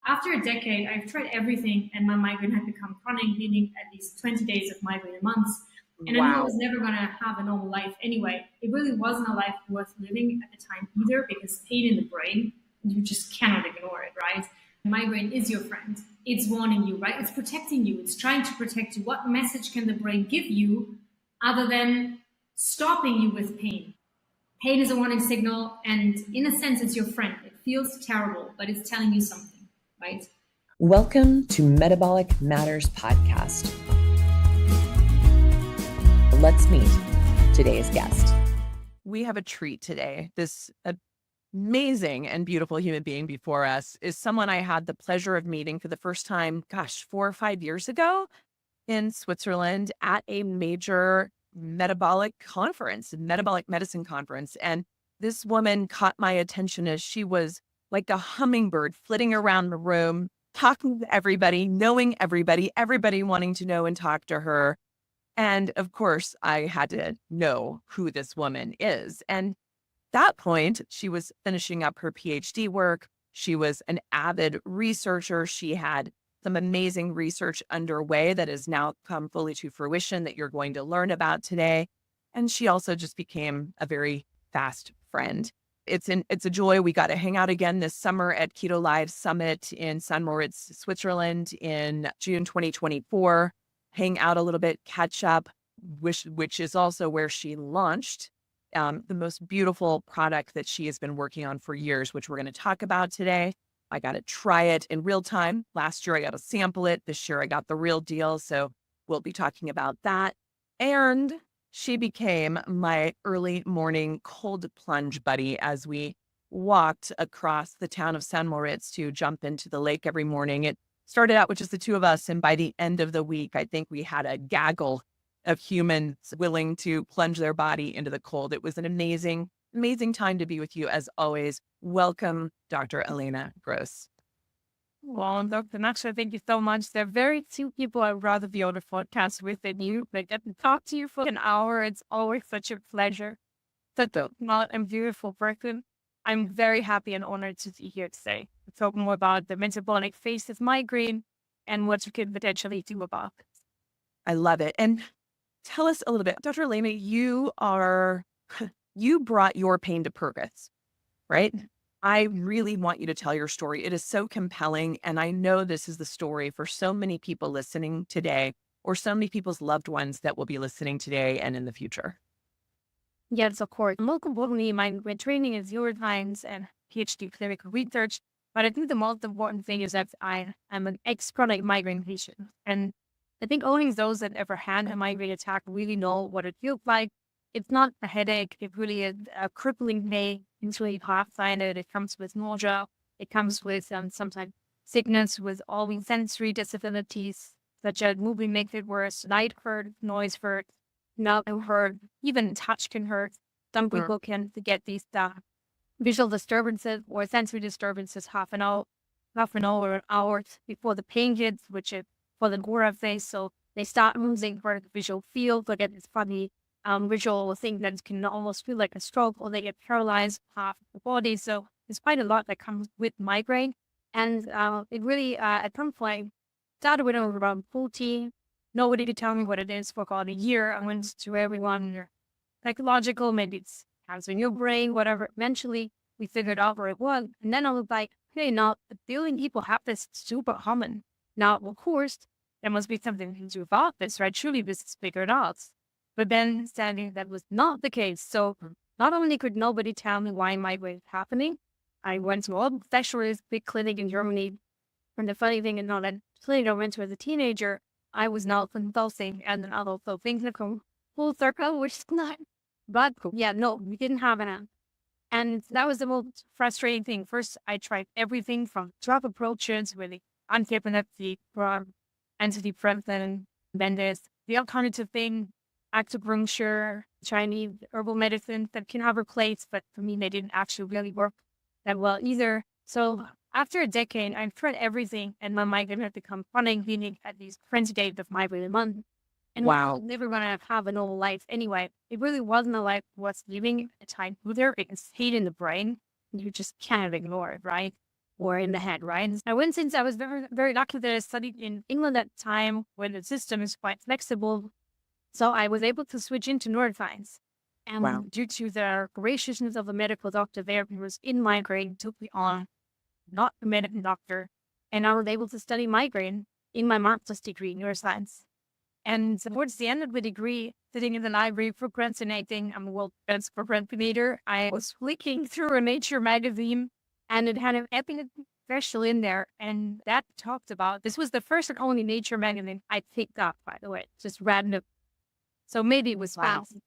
After a decade, I've tried everything, and my migraine had become chronic, needing at least 20 days of migraine a month. And I knew I was Wow. never going to have a normal life anyway. It really wasn't a life worth living at the time either, because pain in the brain, you just cannot ignore it, right? Migraine is your friend. It's warning you, right? It's protecting you. It's trying to protect you. What message can the brain give you other than stopping you with pain? Pain is a warning signal, and in a sense, it's your friend. It feels terrible, but it's telling you something, right? Welcome to Metabolic Matters Podcast. Let's meet today's guest. We have a treat today. This amazing and beautiful human being before us is someone I had the pleasure of meeting for the first time, 4 or 5 years ago in Switzerland at a major metabolic medicine conference. And this woman caught my attention as she was like a hummingbird flitting around the room, talking to everybody, knowing everybody, everybody wanting to know and talk to her. And of course, I had to know who this woman is. And that point, she was finishing up her PhD work. She was an avid researcher. She had some amazing research underway that has now come fully to fruition that you're going to learn about today. And she also just became a very fast friend. It's a joy. We got to hang out again this summer at Keto Live Summit in St. Moritz, Switzerland in June 2024. Hang out a little bit, catch up, which is also where she launched the most beautiful product that she has been working on for years, which we're going to talk about today. I got to try it in real time. Last year, I got to sample it. This year, I got the real deal. So we'll be talking about that. And she became my early morning cold plunge buddy as we walked across the town of St. Moritz to jump into the lake every morning. It started out with just the two of us. And by the end of the week, I think we had a gaggle of humans willing to plunge their body into the cold. It was an amazing, amazing time to be with you as always. Welcome, Dr. Elena Gross. Well, Dr. Naksha, thank you so much. There are very few people I'd rather be on the podcast with than you. I get to talk to you for an hour. It's always such a pleasure. Such a smart and beautiful person. I'm very happy and honored to be here today to talk more about the metabolic phase of migraine and what you can potentially do about it. I love it. And tell us a little bit, Dr. Elena, you brought your pain to purpose, right? I really want you to tell your story. It is so compelling. And I know this is the story for so many people listening today, or so many people's loved ones that will be listening today and in the future. Yes, of course. Most importantly, my training is neuroscience and PhD clinical research. But I think the most important thing is that I am an ex-chronic migraine patient. And I think only those that ever had a migraine attack really know what it feels like. It's not a headache. It really is a crippling pain. It's really half-sided. It comes with nausea. It comes with sometimes sickness with all these sensory disabilities, such as moving makes it worse, light hurt, noise hurt, smell hurt, even touch can hurt. Some people can get these visual disturbances or sensory disturbances half an hour or an hour before the pain hits, which is for the Gora phase. So they start losing for the visual field, they get this funny visual thing that can almost feel like a stroke, or they get paralyzed half the body. So there's quite a lot that comes with migraine. And it really, at some point, started when I was around 14. Nobody could tell me what it is for about a year. I went to everyone, psychological, maybe it's cancer in your brain, whatever. Eventually, we figured out where it was. And then I was like, hey, now, a billion people have this super common. Now, of course, there must be something to do about this, right? Surely this is figured out. But then standing that was not the case. So not only could nobody tell me why migraine was happening, I went to a specialist, big clinic in Germany. And the funny thing is, now that clinic I went to as a teenager, I was now consulting as an adult. So things have come full circle, which is not. But yeah, no, we didn't have an. And that was the most frustrating thing. First, I tried everything from drug approaches, really anti-epilepsy, antidepressant, then there's the alternative thing, acupuncture, Chinese herbal medicines that can have a place, but for me, they didn't actually really work that well either. So after a decade, I've tried everything, and my migraine had become chronic, meaning at least 20 days of migraine a month. And Wow. I was never going to have a normal life anyway. It really wasn't a life worth living at the time either. It's hate in the brain. You just can't ignore it, right? or in the head, right? I went since I was very, very lucky that I studied in England at the time when the system is quite flexible. So I was able to switch into neuroscience. And Wow. due to the graciousness of a medical doctor there who was in migraine, took me on, not a medical doctor. And I was able to study migraine in my master's degree in neuroscience. And towards the end of the degree, sitting in the library procrastinating, I'm a world best procrastinator. I was flicking through a Nature magazine and it had an epic special in there. And that talked about, this was the first and only Nature magazine I picked up, by the way, just random. So maybe it was fancy.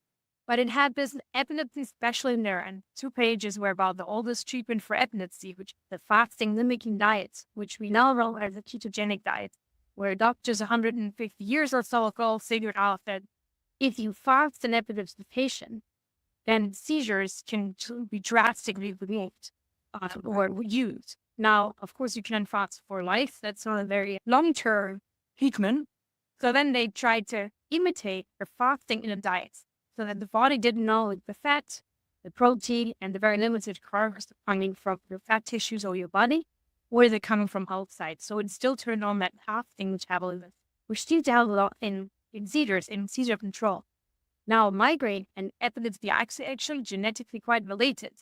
But it had this epilepsy special in there, and 2 pages were about the oldest treatment for epilepsy, which is the fasting mimicking diet, which we now know as a ketogenic diet, where doctors 150 years or so ago figured out that if you fast an epilepsy patient, then seizures can be drastically removed or reduced. Now, of course, you can fast for life. That's not a very long-term treatment. So then they tried to imitate the fasting in a diet, so that the body didn't know the fat, the protein, and the very limited carbs coming from your fat tissues or your body, or is it coming from outside? So it still turned on that fasting metabolism, which seems to have a lot in seizures, in seizure control. Now, migraine and epilepsy are actually genetically quite related.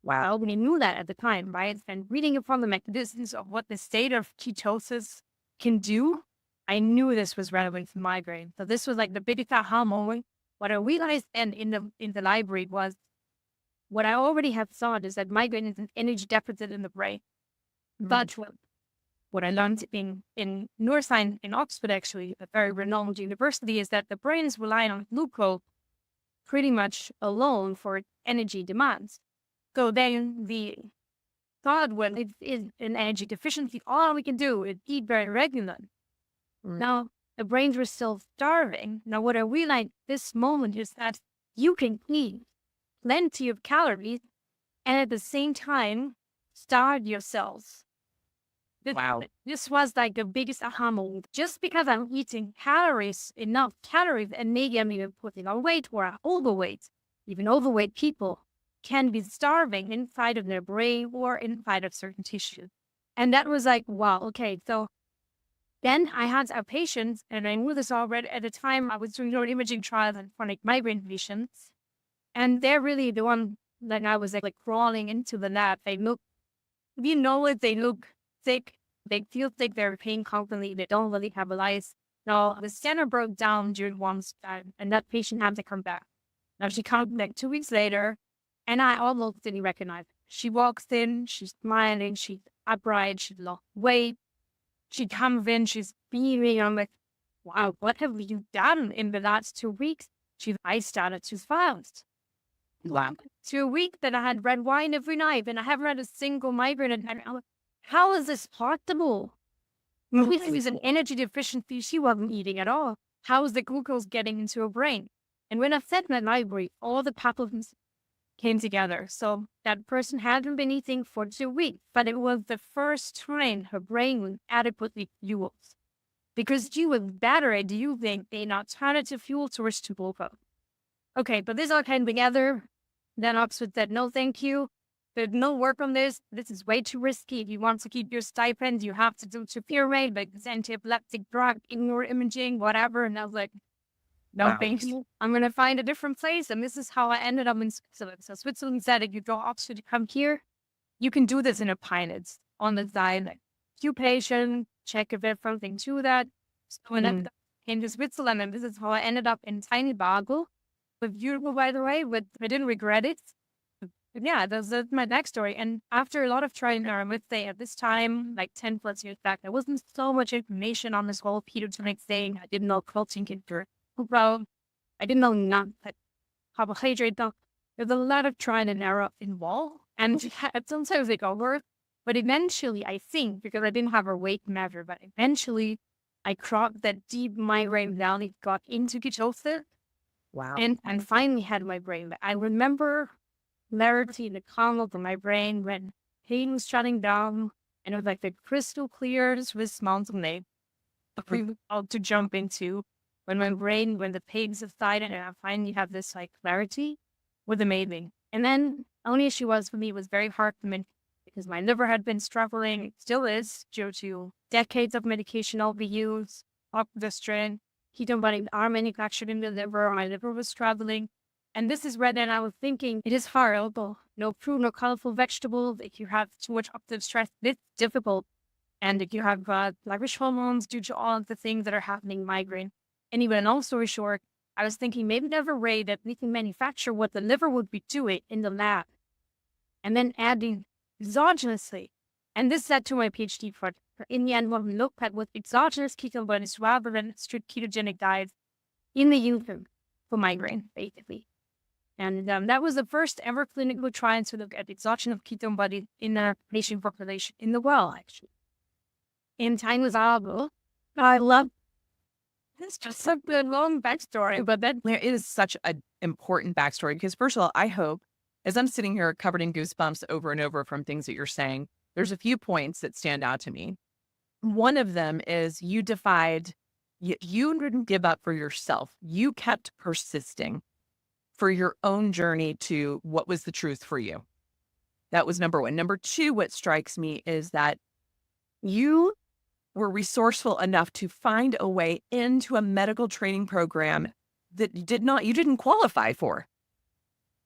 Wow. I already knew that at the time, right? And reading upon the mechanisms of what the state of ketosis can do, I knew this was relevant for migraine. So this was like the biggest aha moment. What I realized then in the library was what I already had thought is that migraine is an energy deficit in the brain. But what I learned in neuroscience in Oxford, actually, a very renowned university, is that the brain is relying on glucose pretty much alone for its energy demands. So then the thought, well, it is an energy deficiency, all we can do is eat very regularly. Now, the brains were still starving. Now, what I realized this moment is that you can eat plenty of calories and at the same time starve your cells. This was like the biggest aha moment. Just because I'm eating enough calories, and maybe I'm even putting on weight or I'm overweight, even overweight people can be starving inside of their brain or inside of certain tissues. And that was like, wow, okay, so then I had a patient, and I knew this already at the time. I was doing neuroimaging trials on chronic migraine patients, and they're really the one that I was like crawling into the lab. They look, you know it, they look sick. They feel sick. They're in pain constantly. They don't really have a life. Now, the scanner broke down during one time, and that patient had to come back. Now, she came back 2 weeks later, and I almost didn't recognize her. She walks in, she's smiling, she's upright, she's lost weight. She comes in, she's beaming. I'm like, wow, what have you done in the last 2 weeks? I started to fast. Wow. 2 weeks that I had red wine every night, and I haven't had a single migraine. And I'm like, how is this possible? It was an energy deficiency. She wasn't eating at all. How is the glucose getting into her brain? And when I sat in the library, all the pathogens came together. So that person hadn't been eating for 2 weeks, but it was the first time her brain was adequately fueled, because she was better at using an alternative fuel source to glucose. Okay, but this all came together. Then Oxford said, no, thank you. There's no work on this. This is way too risky. If you want to keep your stipend, you have to do topiramate, like this anti-epileptic drug, neuroimaging, whatever. And I was like, no, thank you. I'm going to find a different place. And this is how I ended up in Switzerland. So Switzerland said, if you go Oxford to come here, you can do this in a pilot on the side, like few patients, check if there's something to that. So when I came to Switzerland, and this is how I ended up in tiny Basel, with beautiful, by the way, but I didn't regret it. But yeah, that's my backstory. And after a lot of trial and error, I would say at this time, like 10 plus years back, there wasn't so much information on this whole ketogenic thing. I didn't know protein control. I didn't know none, but carbohydrate. There's a lot of trial and error involved, and sometimes they go over. But eventually, I think, because I didn't have a weight measure, but eventually I crossed that deep migraine valley, got into ketosis. Wow. And finally had my brain back. I remember clarity in the calm of my brain when pain was shutting down, and it was like the crystal clear Swiss mountain lake to jump into. When the pain subsided and I finally have this like clarity, was amazing. And then the only issue was for me, it was very hard for me because my liver had been struggling. It still is due to decades of medication overuse, optostrain, ketone bodies are manufactured in the liver. My liver was struggling. And this is where then I was thinking, it is horrible. No fruit, no colorful vegetables. If you have too much oxidative stress, it's difficult. And if you have sluggish hormones due to all of the things that are happening in migraine. Anyway, long story short, I was thinking maybe there's a way that we can manufacture what the liver would be doing in the lab and then adding exogenously. And this led to my PhD project. In the end, what we looked at was exogenous ketone bodies rather than strict ketogenic diets in the human for migraine, basically. And that was the first ever clinical trial to look at exogenous ketone bodies in a patient population in the world, actually. In time was horrible. I love it's just a good long backstory, but then It is such an important backstory because, first of all, I hope, as I'm sitting here covered in goosebumps over and over from things that you're saying, there's a few points that stand out to me. One of them is you didn't give up for yourself. You kept persisting for your own journey to what was the truth for you. That was number one. Number two, what strikes me is that you were resourceful enough to find a way into a medical training program that you didn't qualify for,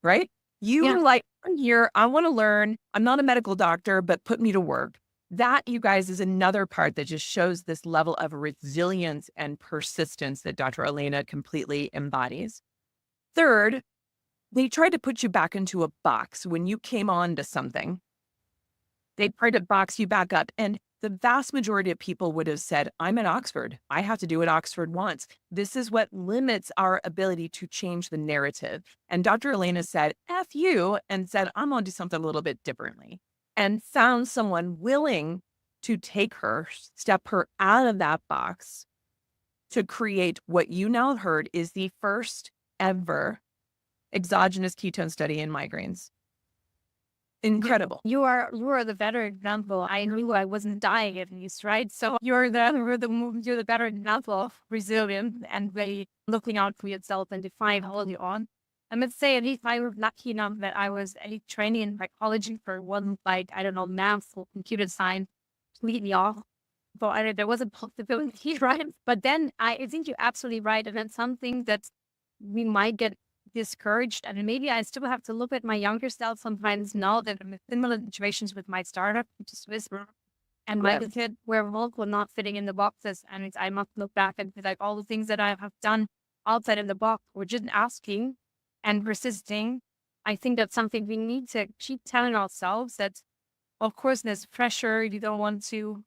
right? You were like, I'm here, I want to learn. I'm not a medical doctor, but put me to work. That, you guys, is another part that just shows this level of resilience and persistence that Dr. Elena completely embodies. Third, they tried to put you back into a box when you came on to something. They tried to box you back up. And the vast majority of people would have said, I'm at Oxford. I have to do what Oxford wants. This is what limits our ability to change the narrative. And Dr. Elena said, F you, and said, I'm going to do something a little bit differently. And found someone willing to take her, step her out of that box to create what you now heard is the first ever exogenous ketone study in migraines. Incredible. You are the better example. I knew I wasn't dying at least, right? So you're the better example of resilience and really looking out for yourself and define how you on. I must say, at least I was lucky enough that I was training in psychology for one, math or computer science, completely off. But there was a possibility, right? But then I think you're absolutely right. And that's something that we might get discouraged, and maybe I still have to look at my younger self sometimes now that I'm in similar situations with my startup, which is Whisper, and my kid, where both were not fitting in the boxes, and I must look back and be like, all the things that I have done outside of the box, or just asking and persisting. I think that's something we need to keep telling ourselves that, of course, there's pressure. You don't want to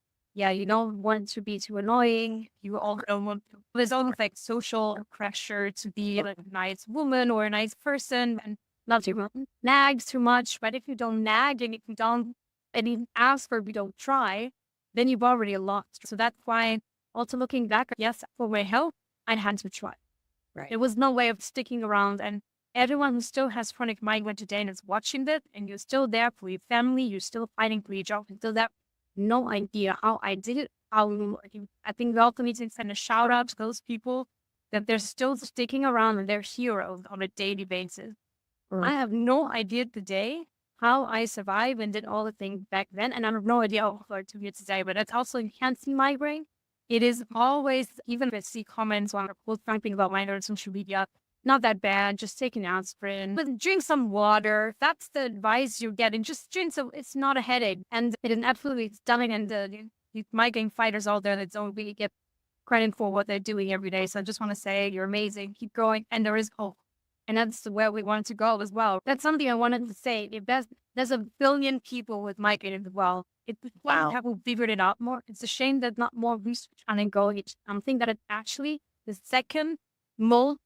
be too annoying. You also don't want to. There's always like social pressure to be like a nice woman or a nice person and not to nag too much. But if you don't nag and if you don't even ask for, we don't try, then you've already lost. So that's why also looking back, yes, for my health, I had to try. Right. There was no way of sticking around. And everyone who still has chronic migraine today and is watching this, and you're still there for your family, you're still fighting for your job, and still there. No idea how I did it. I think we also need to send a shout out to those people that they're still sticking around and they're heroes on a daily basis. I have no idea today how I survived and did all the things back then. And I have no idea how hard to be today, but that's also, you can't see migraine. It is always, even if I see comments on something about migraine on social media, not that bad, just take an aspirin, but drink some water. That's the advice you're getting. Just drink some, it's not a headache. And it is absolutely stunning. And the migraine fighters out there that don't really get credit for what they're doing every day. So I just want to say you're amazing. Keep going. And there is hope. And that's where we want to go as well. That's something I wanted to say. If there's a billion people with migraine in the world. People figured it out more. It's a shame that not more research on it going. I think that it's actually the second most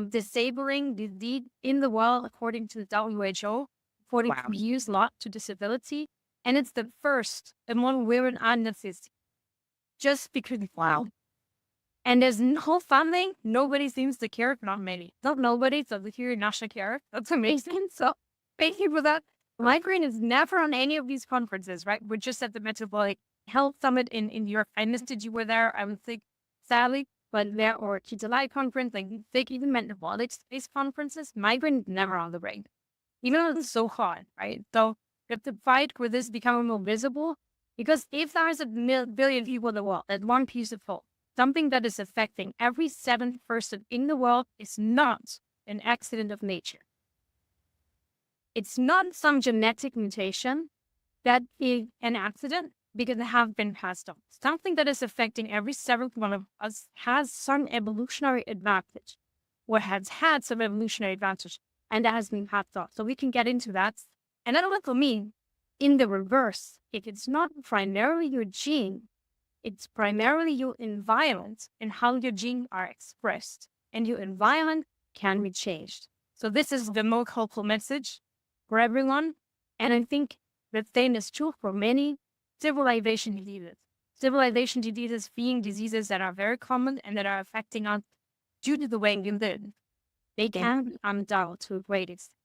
disabling disease in the world, according to the WHO, according to use lot to disability. And it's the first among women and autistic. Just because, And there's no funding. Nobody seems to care, not many. Not nobody, so if you're national care, that's amazing. So thank you for that. Migraine is never on any of these conferences, right? We're just at the Metabolic Health Summit in Europe. I missed it. You were there. I would think, sadly. But there or July conference, like big even metabolic space conferences, migraine is never on the radar. Even though it's so hard, right? So We have to fight for this becoming more visible, because if there's a billion people in the world, that one piece of hope, something that is affecting every seventh person in the world is not an accident of nature. It's not some genetic mutation that is an accident because they have been passed on. Something that is affecting every seventh one of us has some evolutionary advantage, or has had some evolutionary advantage, and that has been passed on. So we can get into that. And that also means, in the reverse, if it's not primarily your gene, it's primarily your environment and how your genes are expressed. And your environment can be changed. So this is the most hopeful message for everyone. And I think the same is true for many civilization diseases. Civilization diseases being diseases that are very common and that are affecting us due to the way we live. They can be undoubted to a great extent.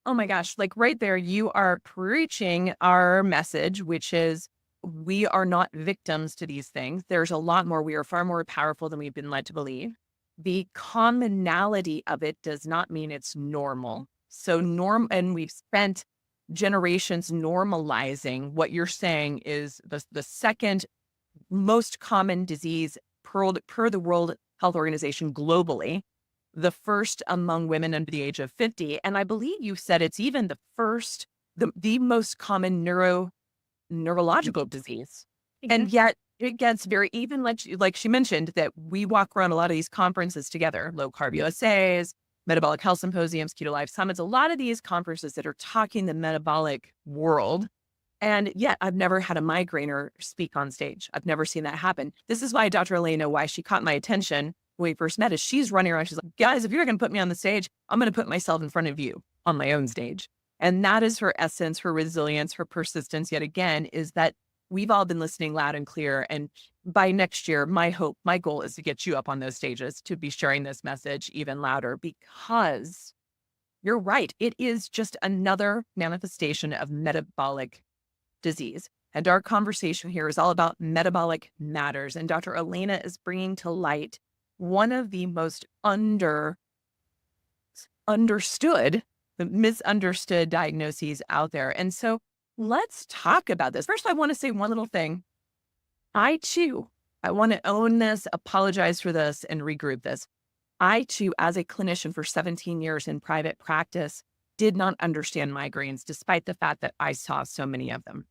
Oh my gosh, like right there, you are preaching our message, which is we are not victims to these things. There's a lot more. We are far more powerful than we've been led to believe. The commonality of it does not mean it's normal. So and we've spent generations normalizing what you're saying is the second most common disease per the World Health Organization globally, the first among women under the age of 50. And I believe you said it's even the first, the most common neurological disease. Mm-hmm. And yet it gets very, even like she mentioned, that we walk around a lot of these conferences together, Low Carb USAs, Metabolic Health Symposiums, Keto Life Summits, a lot of these conferences that are talking the metabolic world. And yet I've never had a migrainer speak on stage. I've never seen that happen. This is why Dr. Elena, why she caught my attention when we first met, is she's running around. She's like, guys, if you're going to put me on the stage, I'm going to put myself in front of you on my own stage. And that is her essence, her resilience, her persistence, yet again, is that we've all been listening loud and clear. And by next year, my hope, my goal is to get you up on those stages, to be sharing this message even louder, because you're right. It is just another manifestation of metabolic disease. And our conversation here is all about metabolic matters. And Dr. Elena is bringing to light one of the most understood, the misunderstood diagnoses out there. And so let's talk about this. First, I want to say one little thing. I want to own this, apologize for this, and regroup this. I too, as a clinician for 17 years in private practice, did not understand migraines, despite the fact that I saw so many of them.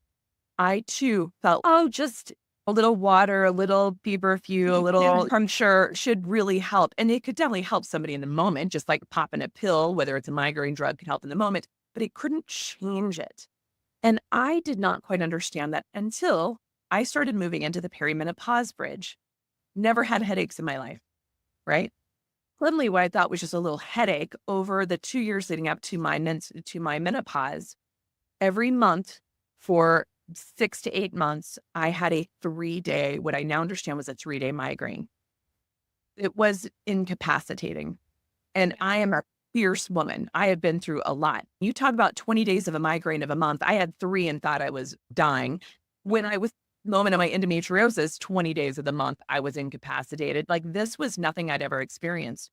I too felt, just a little water, a little feverfew, a little puncture should really help. And it could definitely help somebody in the moment, just like popping a pill, whether it's a migraine drug, could help in the moment, but it couldn't change it. And I did not quite understand that until I started moving into the perimenopause bridge. Never had headaches in my life, right? Literally what I thought was just a little headache over the 2 years leading up to my menopause. Every month for 6 to 8 months, I had a 3-day, what I now understand was a 3-day migraine. It was incapacitating. And I am a fierce woman. I have been through a lot. You talk about 20 days of a migraine of a month. I had 3 and thought I was dying. When I was moment of my endometriosis, 20 days of the month, I was incapacitated. Like, this was nothing I'd ever experienced.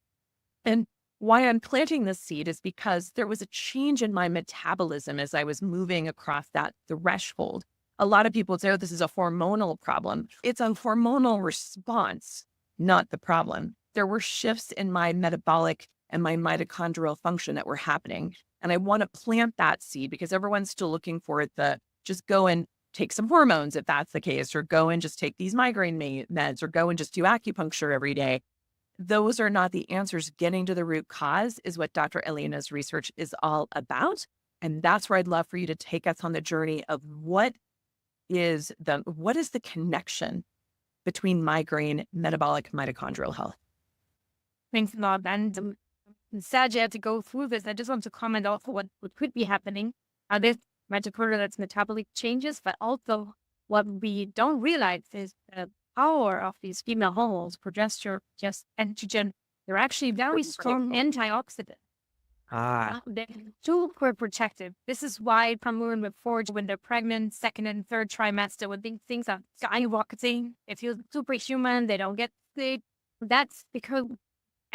And why I'm planting this seed is because there was a change in my metabolism as I was moving across that threshold. A lot of people say, this is a hormonal problem. It's a hormonal response, not the problem. There were shifts in my metabolic and my mitochondrial function that were happening. And I want to plant that seed because everyone's still looking for it, just go and take some hormones if that's the case, or go and just take these migraine meds, or go and just do acupuncture every day. Those are not the answers. Getting to the root cause is what Dr. Elena's research is all about. And that's where I'd love for you to take us on the journey of what is the connection between migraine, metabolic, mitochondrial health. Thanks a lot. And I'm sad you had to go through this. I just want to comment also what could be happening. This mitochondrial, that's metabolic changes, but also what we don't realize is the power of these female hormones, progesterone, just estrogen. They're actually very strong antioxidants. They're super protective. This is why some women before, when they're pregnant, second and third trimester, when things are skyrocketing, they feel superhuman, they don't get sick. That's because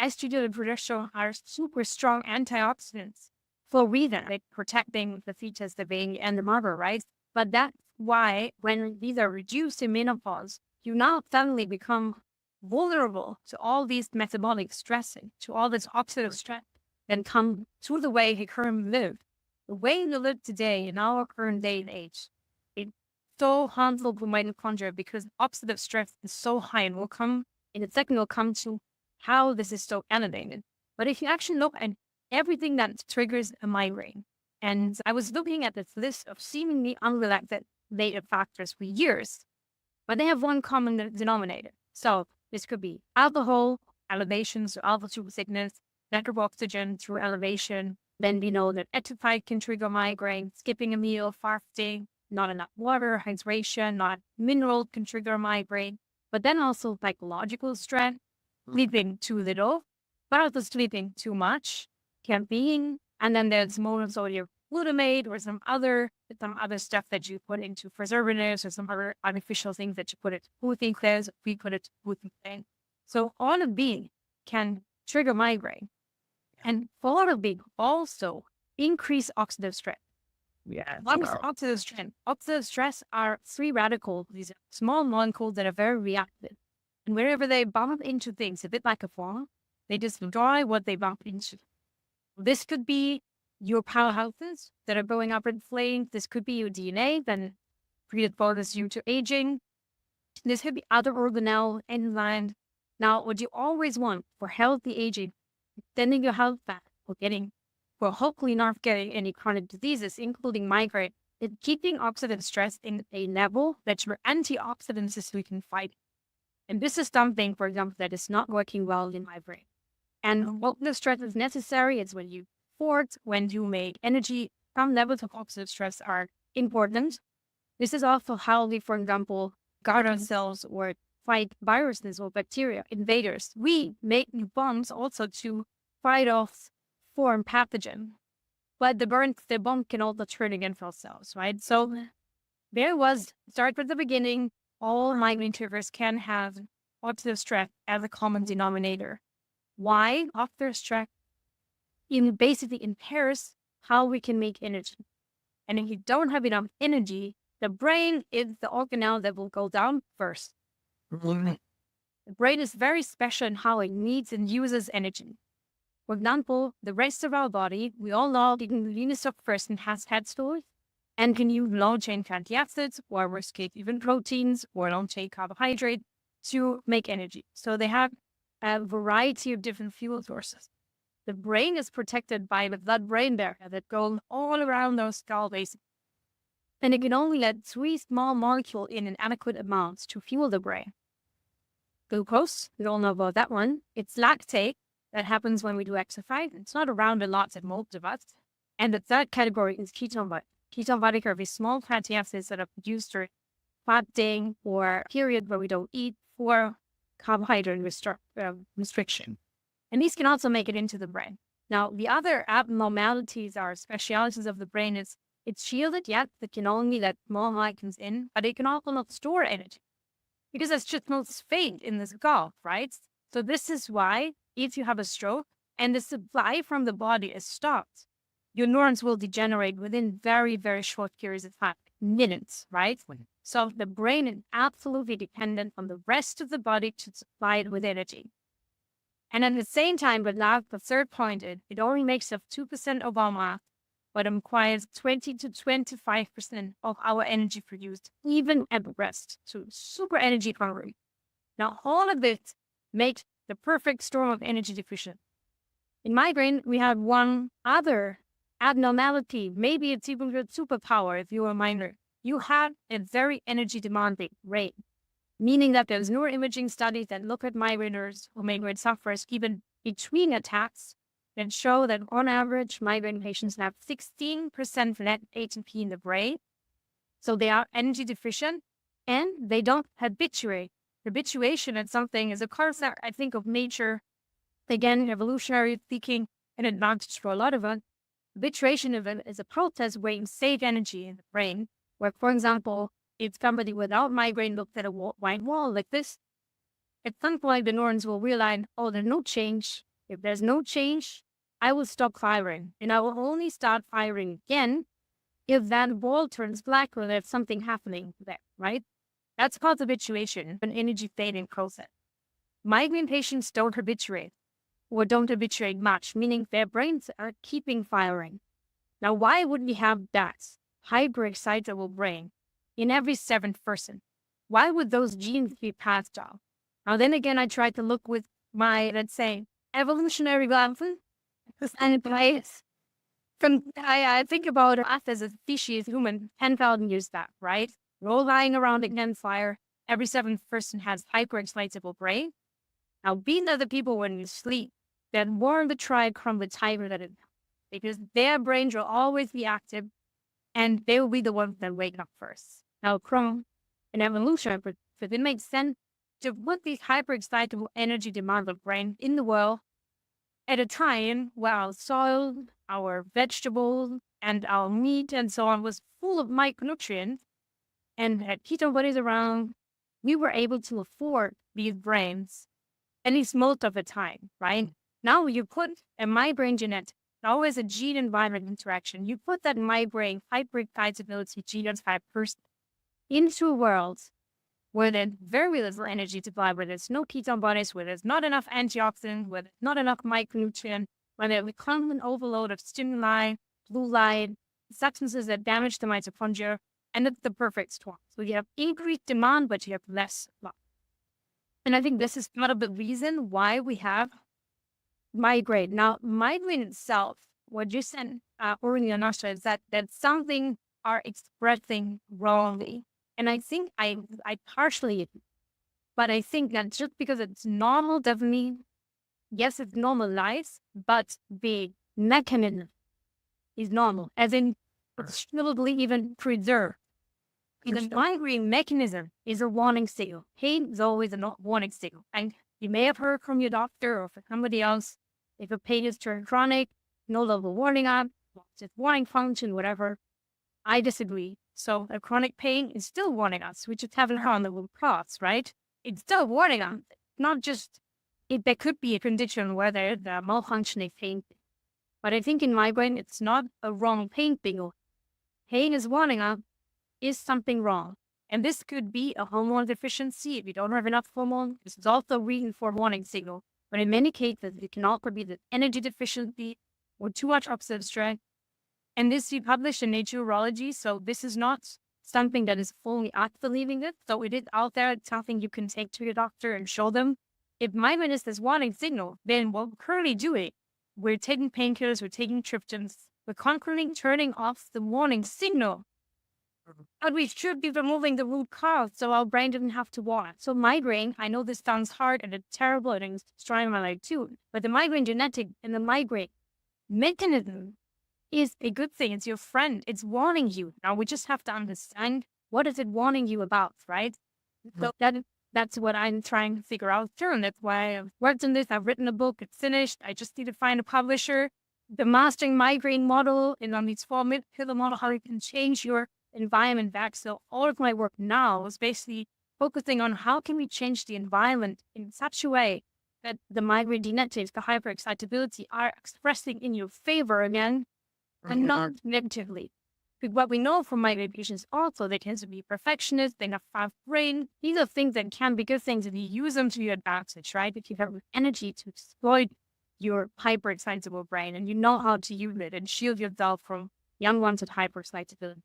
estrogen and progesterone are super strong antioxidants for a reason, like protecting the fetus, the baby, and the mother, right? But that's why when these are reduced in menopause, you now suddenly become vulnerable to all these metabolic stressing, to all this oxidative stress that come to the way he currently lived. The way we live today in our current day and age, it's so harmful to mitochondria because oxidative stress is so high, and we'll come in a second, we'll come to how this is so elevated. But if you actually look at everything that triggers a migraine, and I was looking at this list of seemingly unrelated factors for years, but they have one common denominator. So this could be alcohol, elevations, so altitude sickness, lack of oxygen through elevation. Then we know that atropine can trigger migraine, skipping a meal, fasting, not enough water, hydration, not mineral can trigger migraine. But then also psychological stress, sleeping too little, but also sleeping too much, caffeine, and then there's monosodium glutamate or some other stuff that you put into preservatives or some other artificial things that you put it food things, we put it food things. So all of these can trigger migraine. And all of these also increase oxidative stress. Yeah. What is oxidative stress? Oxidative stress are free radicals, these small molecules that are very reactive. And wherever they bump into things, a bit like a fall, they destroy what they bump into. This could be your powerhouses that are going up in flames. This could be your DNA, then predisposes you to aging. This could be other organelle, enzymes. Now, what you always want for healthy aging, extending your health back, for hopefully not getting any chronic diseases, including migraine, is keeping oxidative stress in a level that your antioxidant system can fight. And this is something, for example, that is not working well in migraine. And what the stress is necessary is when you sport, when you make energy, some levels of oxidative stress are important. This is also how we, for example, guard ourselves or fight viruses or bacteria, invaders. We make new bombs also to fight off foreign pathogen. But the bomb can also turn against ourselves, right? So there was, start with the beginning, all migraine triggers can have oxidative stress as a common denominator. Why? Oxidative stress basically impairs how we can make energy. And if you don't have enough energy, the brain is the organelle that will go down first. The brain is very special in how it needs and uses energy. For example, the rest of our body, we all know the leanest of person has fat stores and can use long-chain fatty acids, or worst case, even proteins or long-chain carbohydrates to make energy. So they have a variety of different fuel sources. The brain is protected by the blood-brain barrier that goes all around those skull basically. And it can only let 3 small molecules in adequate amounts to fuel the brain. Glucose, we all know about that one. It's lactate that happens when we do exercise. It's not around a lot at most of us. And the third category is ketone body. Ketone body are these small fatty acids that are produced during fasting or period where we don't eat for carbohydrate restriction. And these can also make it into the brain. Now, the other abnormalities or specialities of the brain is it's shielded, yet it can only let small molecules in, but it can also not store energy because there's just no space in the skull, right? So this is why if you have a stroke and the supply from the body is stopped, your neurons will degenerate within very, very short periods of time, minutes, right? So the brain is absolutely dependent on the rest of the body to supply it with energy. And at the same time, but now the third point is it only makes up 2% of our mass, but it requires 20 to 25% of our energy produced, even at rest. So super energy hungry. Now, all of this makes the perfect storm of energy deficient. In migraine, we have one other abnormality. Maybe it's even your superpower if you're a minor. You have a very energy demanding brain, meaning that there's neuroimaging studies that look at migraineurs or migraine sufferers even between attacks that show that on average, migraine patients have 16% net ATP in the brain. So they are energy deficient and they don't habituate. Habituation is something is a concept, I think, of nature. Again, evolutionary speaking, an advantage for a lot of us. Habituation is a process where you save energy in the brain, where, for example, if somebody without migraine looks at a white wall like this, at some point the neurons will realize, oh, there's no change. If there's no change, I will stop firing. And I will only start firing again if that ball turns black or there's something happening there, right? That's called habituation, an energy fading process. Migraine patients don't habituate or don't habituate much, meaning their brains are keeping firing. Now, why would we have that hyperexcitable brain in every seventh person? Why would those genes be passed down? Now, then again, I tried to look with my, let's say, evolutionary glasses and bias. I think about us as a species, human, 10,000 years back, right? We're all lying around a campfire. Every seventh person has hyperexcitable brain. Now, being other people when you sleep, that warn the tribe from the tiger that it, because their brains will always be active and they will be the ones that wake up first. Now, from an evolution perspective, it makes sense to put these hyperexcitable energy demands of brain in the world at a time where our soil, our vegetables, and our meat and so on was full of micronutrients and had ketone bodies around, we were able to afford these brains, at least most of the time, right? Now you put a migraine genetic, always a gene environment interaction, you put that migraine hyperexcitability genotype person into a world where there's very little energy to buy, where there's no ketone bodies, where there's not enough antioxidants, where there's not enough micronutrient, where there's a constant overload of stimuli, blue light, substances that damage the mitochondria, and it's the perfect storm. So you have increased demand, but you have less supply. And I think this is part of the reason why we have migraine. Now, migraine itself, what you said earlier, Nasha, is that something are expressing wrongly. And I think I partially, but I think that just because it's normal doesn't mean, yes, it's normalized, but the mechanism is normal, as in it's probably even preserved. The migraine mechanism is a warning signal. Pain is always a warning signal. And you may have heard from your doctor or from somebody else, if a pain is turned chronic, no level warning up, just warning function, whatever. I disagree. So a chronic pain is still warning us. We just haven't found the root cause, right? It's still warning us. Not just, there could be a condition where there's a malfunctioning pain. But I think in migraine, it's not a wrong pain signal. Pain is warning us, is something wrong? And this could be a hormone deficiency. If you don't have enough hormone, this is also a reason for a warning signal. But in many cases, it can also be the energy deficiency or too much oxidative stress. And this we published in Nature Urology, so this is not something that is fully us believing it. So it is out there. It's something you can take to your doctor and show them. If migraine is this warning signal, then what we're currently doing, we're taking painkillers, we're taking triptans, we're constantly turning off the warning signal. But we should be removing the root cause so our brain doesn't have to warn. So migraine, I know this sounds hard and it's terrible and it's destroying my life too, but the migraine genetic and the migraine mechanism is a good thing. It's your friend. It's warning you. Now we just have to understand what is it warning you about, right? So that's what I'm trying to figure out too. And that's why I've worked on this. I've written a book. It's finished. I just need to find a publisher. The mastering migraine model is on these 4 pillar model, how you can change your environment back. So all of my work now is basically focusing on how can we change the environment in such a way that the migraine genetics, the hyperexcitability are expressing in your favor again and not negatively. Because what we know from migraine patients also, they tend to be perfectionists, they have fast brain. These are things that can be good things if you use them to your advantage, right? If you have energy to exploit your hyperexcitable brain and you know how to use it and shield yourself from the unwanted hyperexcitability.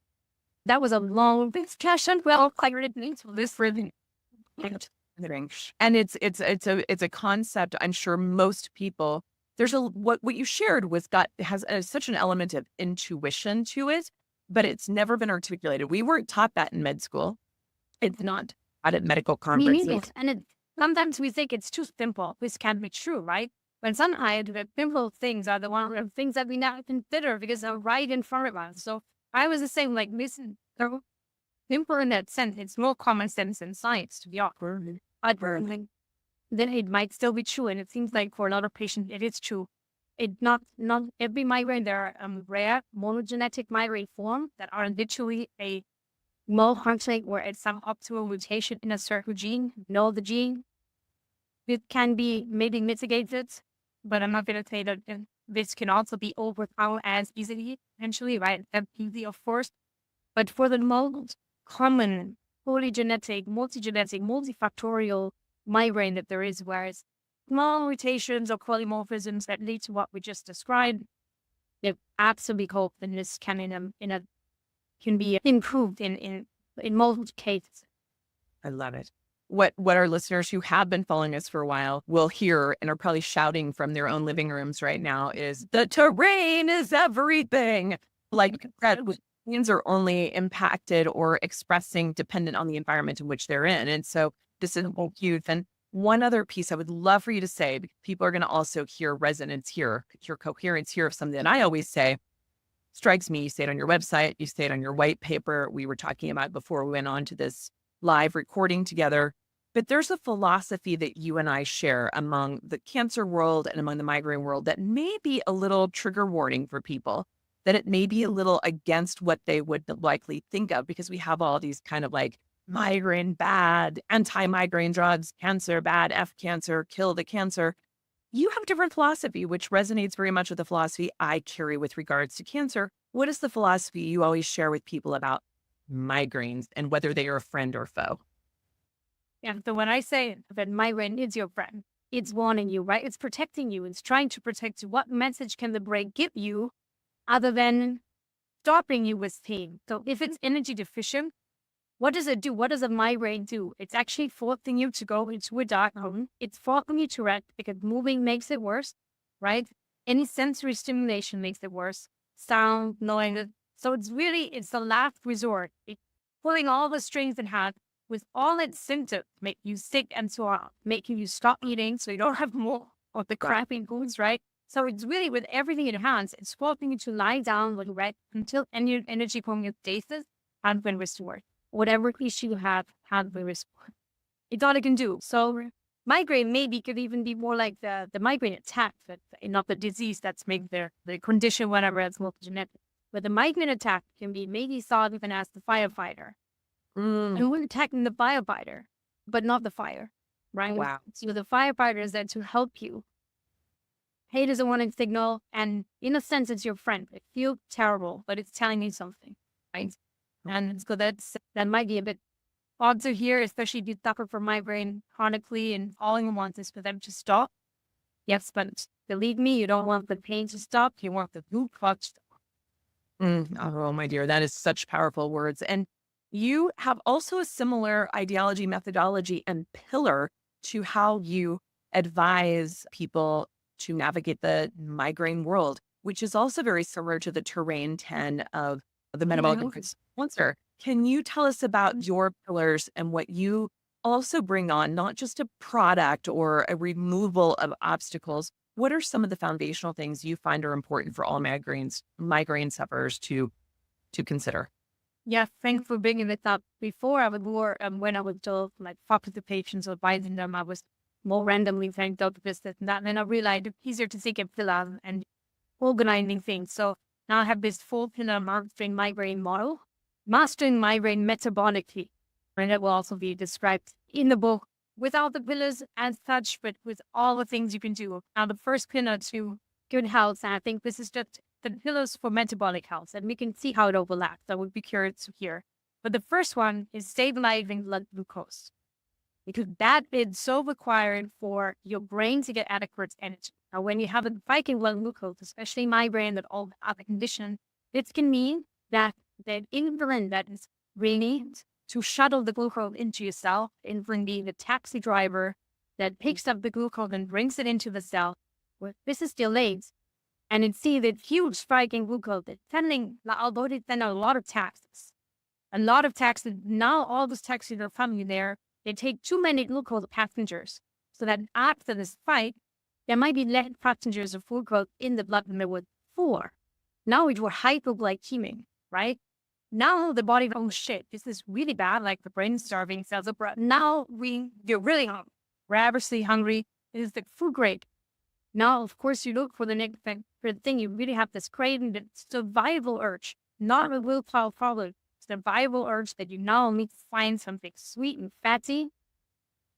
That was a long discussion. Well, I read into this really. And it's a concept. I'm sure most people. There's what you shared has such an element of intuition to it, but it's never been articulated. We weren't taught that in med school. It's not taught at medical conferences. And sometimes we think it's too simple. This can't be true, right? When sometimes the simple things are the things that we now consider because they're right in front of us. So I was the same, like, listen, so simple in that sense. It's more common sense than science, to be honest. Then it might still be true. And it seems like for a lot of patients, it is true. It's not every migraine. There are rare monogenetic migraine forms that are literally a malfunctioning where it's some optimal mutation in a certain gene. Know the gene. It can be maybe mitigated, but I'm not going to say that this can also be overcome as easily, potentially, right? That's easy, of course. But for the most common polygenetic, multigenetic, multifactorial migraine that there is, whereas small mutations or polymorphisms that lead to what we just described, they absolutely hope that this can be improved in multiple cases. I love it. What our listeners who have been following us for a while will hear and are probably shouting from their own living rooms right now is the terrain is everything. Like brains are only impacted or expressing dependent on the environment in which they're in. And so this is huge. And one other piece I would love for you to say, because people are going to also hear resonance here, hear coherence here of something that I always say strikes me. You say it on your website, you say it on your white paper. We were talking about before we went on to this live recording together. But there's a philosophy that you and I share among the cancer world and among the migraine world that may be a little trigger warning for people, that it may be a little against what they would likely think of, because we have all these kind of like migraine bad, anti-migraine drugs, cancer bad, F cancer, kill the cancer. You have a different philosophy, which resonates very much with the philosophy I carry with regards to cancer. What is the philosophy you always share with people about migraines and whether they are a friend or foe? Yeah, so when I say that migraine is your friend, it's warning you, right? It's protecting you. It's trying to protect you. What message can the brain give you other than stopping you with pain? So if it's energy deficient, what does it do? What does a migraine do? It's actually forcing you to go into a dark room. It's forcing you to rest because moving makes it worse, right? Any sensory stimulation makes it worse. Sound, noise. So it's the last resort. It's pulling all the strings it has with all its symptoms, make you sick and so on, making you stop eating so you don't have more of the crappy foods, right? So it's really with everything it has, it's forcing you to lie down with right until energy homeostasis has been restored. Whatever issue you have has been restored. It's all it can do. So migraine maybe could even be more like the migraine attack, but not the disease that's making the condition, whatever, it's multigenetic. But the migraine attack can be maybe thought even as the firefighter. And we're attacking the firefighter, but not the fire, right? Wow. So the firefighter is there to help you. Hate is a warning signal, and in a sense, it's your friend. It feels terrible, but it's telling you something, right? And so that might be a bit odd to hear, especially if you suffer from migraine chronically, and all you want is for them to stop. Yes, but believe me, you don't want the pain to stop. You want the root cause to stop. Oh, my dear, that is such powerful words. And you have also a similar ideology, methodology, and pillar to how you advise people to navigate the migraine world, which is also very similar to the terrain 10 of the metabolic sponsor. Can you tell us about your pillars and what you also bring on, not just a product or a removal of obstacles? What are some of the foundational things you find are important for all migraine sufferers to consider? Yeah, thanks for bringing it up. Before I would more, when I was told, like, talking to patients or advising them, I was more randomly saying doctor this and that. And then I realized it's easier to take a pillar and organizing things. So now I have this 4-pillar mastering migraine model, mastering migraine metabolically. And it will also be described in the book without the pillars as such, but with all the things you can do. Now, the first pillar to good health, and I think this is just the pillars for metabolic health, and we can see how it overlaps. I would be curious to hear. But the first one is stabilizing blood glucose, because that is so required for your brain to get adequate energy. Now, when you have a spike in blood glucose, especially migraine and all other conditions, this can mean that the insulin that is released to shuttle the glucose into your cell, insulin being the taxi driver that picks up the glucose and brings it into the cell, this is delayed. And it's see that huge spike in glucose that's sending, although they send a lot of taxes, now all those taxis are coming there, they take too many glucose passengers. So that after the spike, there might be less passengers of glucose in the blood than there was before. Now it was hypoglycemic, right? Now the body, oh shit, this is really bad, like the brain is starving, cells are breath. Now you're really hungry, ravenously hungry. It is the food grade. Now, of course, you look for the next thing. You really have this craving, the survival urge, not a willpower problem. Survival urge that you now need to find something sweet and fatty.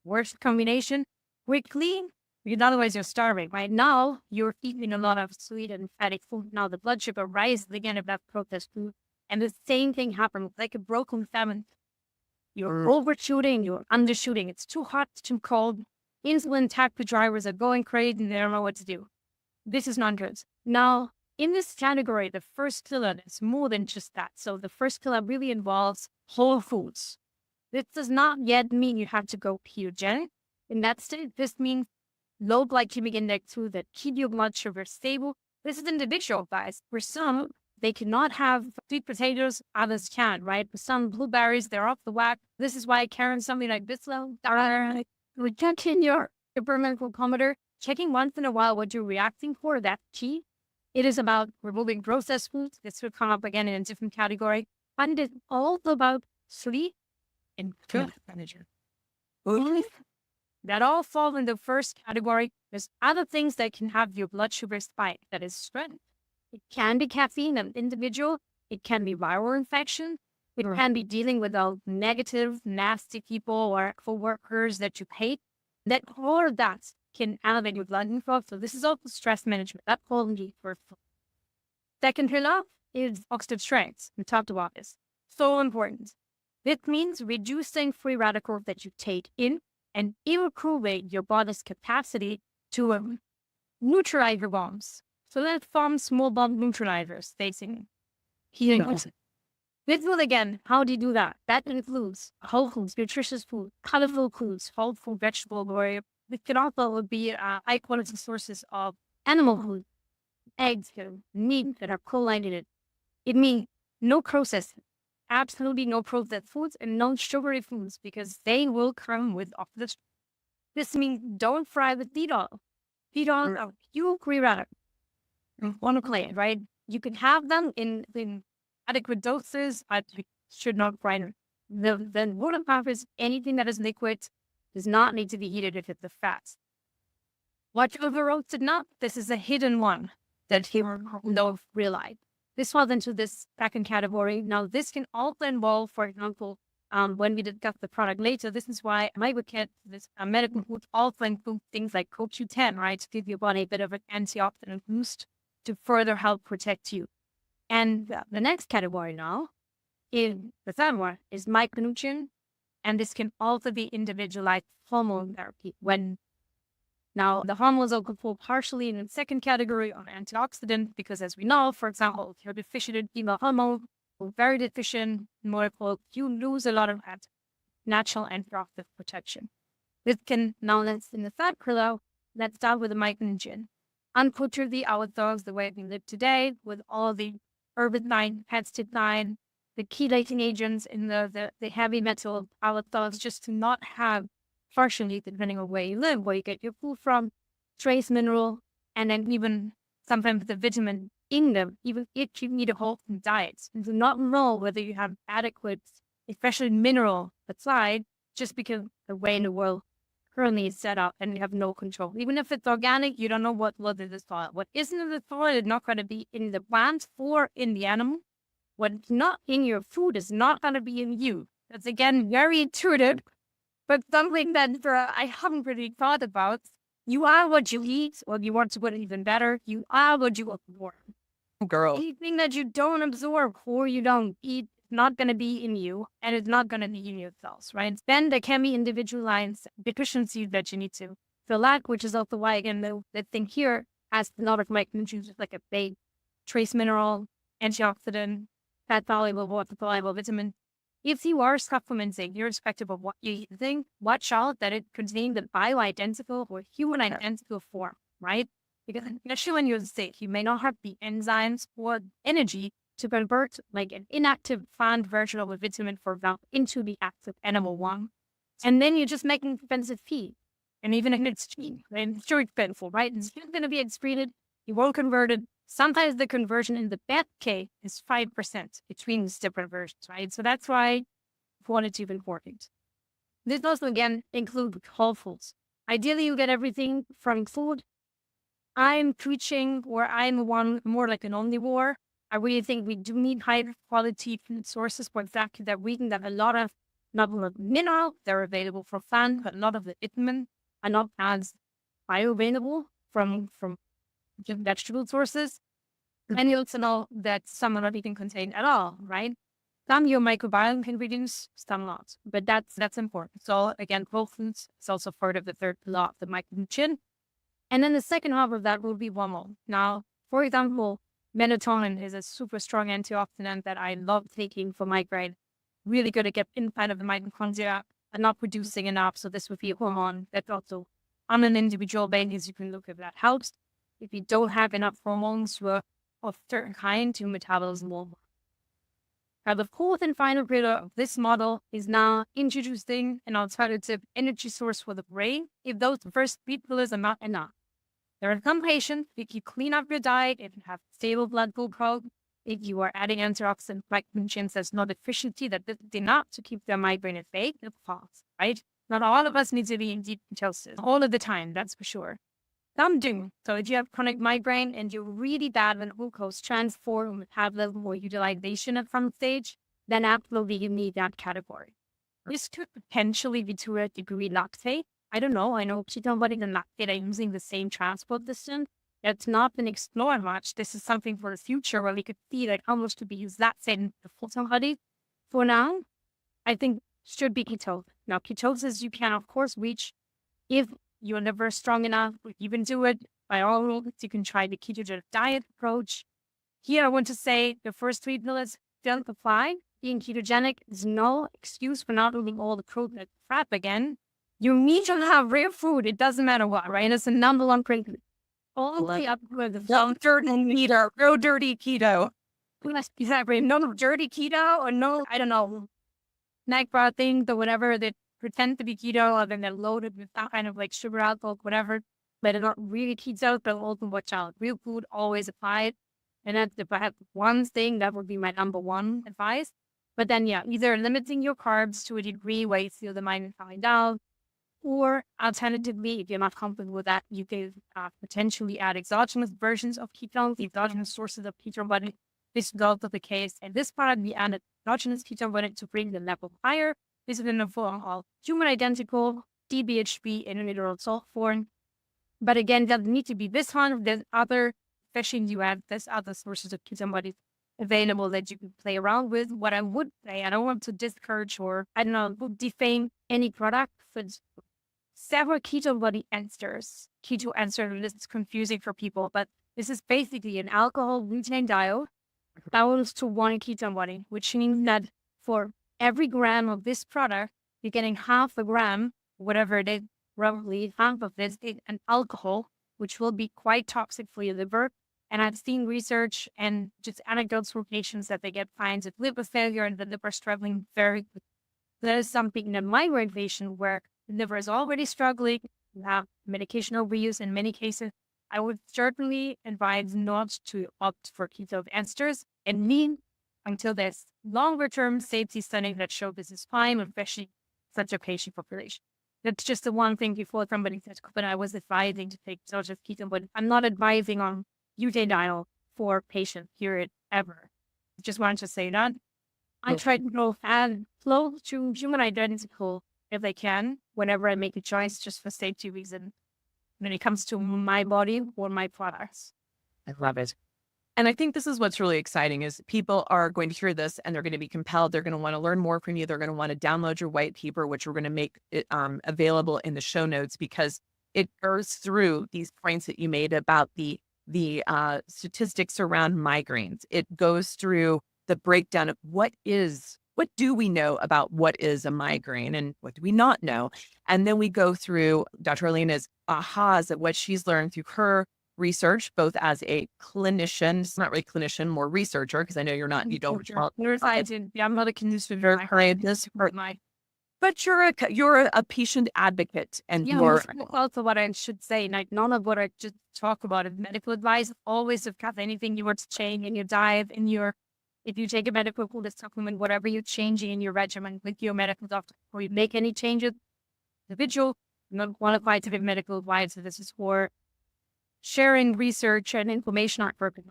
Worst combination, quickly, because otherwise you're starving. Right now, you're eating a lot of sweet and fatty food. Now the blood sugar rises again if that's processed food. And the same thing happens like a broken famine. You're overshooting, you're undershooting. It's too hot, it's too cold. Insulin taxi drivers are going crazy and they don't know what to do. This is not good. Now, in this category, the first pillar is more than just that. So the first pillar really involves whole foods. This does not yet mean you have to go ketogenic. In that state, this means low glycemic index food that keep your blood sugar stable. This is individual, guys. For some, they cannot have sweet potatoes, others can, right? For some blueberries, they're off the whack. This is why carrying something like this low, check in your temperament glucometer, checking once in a while what you're reacting for, that's key. It is about removing processed foods. This will come up again in a different category. And it's also about sleep and food management. That all fall in the first category. There's other things that can have your blood sugar spike. That is stress. It can be caffeine, an individual. It can be viral infection. It can be dealing with all negative, nasty people or coworkers that you hate. That all of that can elevate your blood inflow. So this is also stress management. That's all the first. Second pillar is oxidative stress. We talked about this. So important. This means reducing free radicals that you take in and improving your body's capacity to neutralize your bombs. So let's form small bomb neutralizers facing healing. This will again, how do you do that? That includes whole foods, nutritious food, colorful foods, whole food, vegetable, or it can also be high quality sources of animal food, eggs, meat that are choline in it. It means no processing, absolutely no processed foods and no sugary foods because they will come with oxidative. This means don't fry with feed oil. Feed oil are pure free radicals. Want to play it, right? You can have them in adequate doses, but you should not fry them. The water pump is anything that is liquid does not need to be heated if it's a fat. Watch over roasted nut. This is a hidden one that you don't realize. This falls into this second category. Now, this can also involve, for example, when we discuss the product later, this is why microCat, this medical food, also includes things like CoQ10, right, to give your body a bit of an antioxidant boost to further help protect you. And the next category now is the third one is micronutrient, and this can also be individualized hormone therapy. Now the hormones will fall partially in the second category on antioxidant because, as we know, for example, if you're deficient in female hormone or very deficient in molecule, you lose a lot of that natural antioxidant protection. This can now let's in the third pillar. Let's start with the micronutrient. Unculture the outdoors the way we live today with all the herbicide, pesticide, the chelating agents in the heavy metal outdoors, just to not have partially, depending on where you live, where you get your food from, trace mineral, and then even sometimes the vitamin in them, even if you need a whole food diet. And do not know whether you have adequate, especially mineral supply, just because the way in the world currently is set up and you have no control. Even if it's organic, you don't know what was in the soil. What isn't in the soil is not going to be in the plant or in the animal. What's not in your food is not going to be in you. That's again very intuitive, but something that I haven't really thought about. You are what you eat, or you want to put it even better, you are what you absorb. Girl. Anything that you don't absorb or you don't eat not going to be in you, and it's not going to be in your cells, right? Then there can be individualized deficiencies that you need to fill out, which is also why, again, the thing here has a lot of micronutrients, like a big trace mineral, antioxidant, fat soluble, water soluble, vitamin. If you are supplementing, irrespective of what you're using, watch out that it contains the bioidentical or human identical form, right? Because especially when you're sick, you may not have the enzymes or energy to convert like an inactive plant version of a vitamin, for example, into the active animal one. And then you're just making expensive feed. And even if it's cheap, and it's sure expensive, right? It's still going to be excreted. You won't convert it. Sometimes the conversion in the best case is 5% between these different versions, right? So that's why quality is important. This also, again, includes whole foods. Ideally, you get everything from food. I'm preaching, or I'm one more like an omnivore. I really think we do need high quality food sources for exactly that reason, that a lot of, not a lot of minerals, they're available for fun, but a lot of the vitamin are not as bioavailable from vegetable sources. And you also know that some are not even contained at all, right? Some your microbiome can reduce, some not. But that's important. So again, whole foods is also part of the third law of the micronutrient. And then the second half of that will be one more. Now, for example, melatonin is a super strong antioxidant that I love taking for migraine. Really good to get inside of the mitochondria and not producing enough. So this would be a hormone that's also on an individual basis. You can look if that helps. If you don't have enough hormones of certain kind to metabolism will. Now, the fourth and final pillar of this model is now introducing an alternative energy source for the brain if those first three pillars are not enough. There are some patients, if you clean up your diet, if you have stable blood glucose, if you are adding antioxidant micronutrients, there's no deficiency that is enough to keep their migraine at bay, it falls, right? Not all of us need to be in deep ketosis all of the time, that's for sure. Some do. So if you have chronic migraine and you're really bad when glucose transform metabolism or utilization at some stage, then absolutely you need that category. This could potentially be to a degree lactate. I don't know. I know ketone bodies and lactate are using the same transport system. It's not been explored much. This is something for the future where we could see like how much to be used that same the ketone bodies. For now, I think should be ketone. Now, ketosis you can of course reach if your liver is strong enough, you can do it by all means. You can try the ketogenic diet approach. Here, I want to say the first three pillars don't apply. Being ketogenic is no excuse for not eating all the protein and crap again. You need to have real food. It doesn't matter what, right? It's the number one principle. All the way up with the dirty keto, no dirty keto. Exactly. No dirty keto or no, I don't know, snack bar things or whatever that pretend to be keto, and then they're loaded with that kind of like sugar, alcohol, whatever. But they're not really keto, but also watch out. Real food always applied. And that's if I have one thing, that would be my number one advice. But then, yeah, either limiting your carbs to a degree where you feel the mind falling down, or alternatively, if you're not comfortable with that, you can potentially add exogenous versions of ketones, exogenous sources of ketone, but this is also the case. And this product, we added exogenous ketone body to bring the level higher. This is in the form of human identical DBHB in a mineral salt form. But again, it doesn't need to be this one. There's other, especially in the US, there's other sources of ketone bodies available that you can play around with. What I would say, I don't want to discourage or, I don't know, defame any product, but several ketone body esters. Keto ester, this is confusing for people, but this is basically an alcohol butane diol bounds to one ketone body, which means that for every gram of this product, you're getting half a gram, whatever it is, roughly half of this is an alcohol, which will be quite toxic for your liver. And I've seen research and just anecdotes for patients that they get signs of liver failure and the liver struggling very quickly. That is something in a migraine patient where the liver is already struggling, you have medication overuse in many cases. I would certainly advise not to opt for ketone esters and lean until there's longer-term safety studies that show this is fine, especially such a patient population. That's just the one thing before somebody said, but I was advising to take such a ketone, but I'm not advising on butadiol for patient period ever. Just wanted to say that. I try to go as close to human identical if I can, whenever I make a choice, just for safety reason, when it comes to my body or my products. I love it. And I think this is what's really exciting is people are going to hear this and they're going to be compelled. They're going to want to learn more from you. They're going to want to download your white paper, which we're going to make it, available in the show notes, because it goes through these points that you made about the statistics around migraines. It goes through the breakdown of what do we know about what is a migraine and what do we not know? And then we go through Dr. Elena's ahas of what she's learned through her research, both as a clinician, it's not really clinician, more researcher, because I know you don't. I'm not a conducive but you're a patient advocate, and you're also what I should say. Like none of what I just talk about is medical advice. Always discuss anything you were to change in your diet, if you take a medical food supplement, whatever you're changing in your regimen with your medical doctor, or you make any changes, individual, not qualified to give medical advice. So this is for sharing research and information on purpose.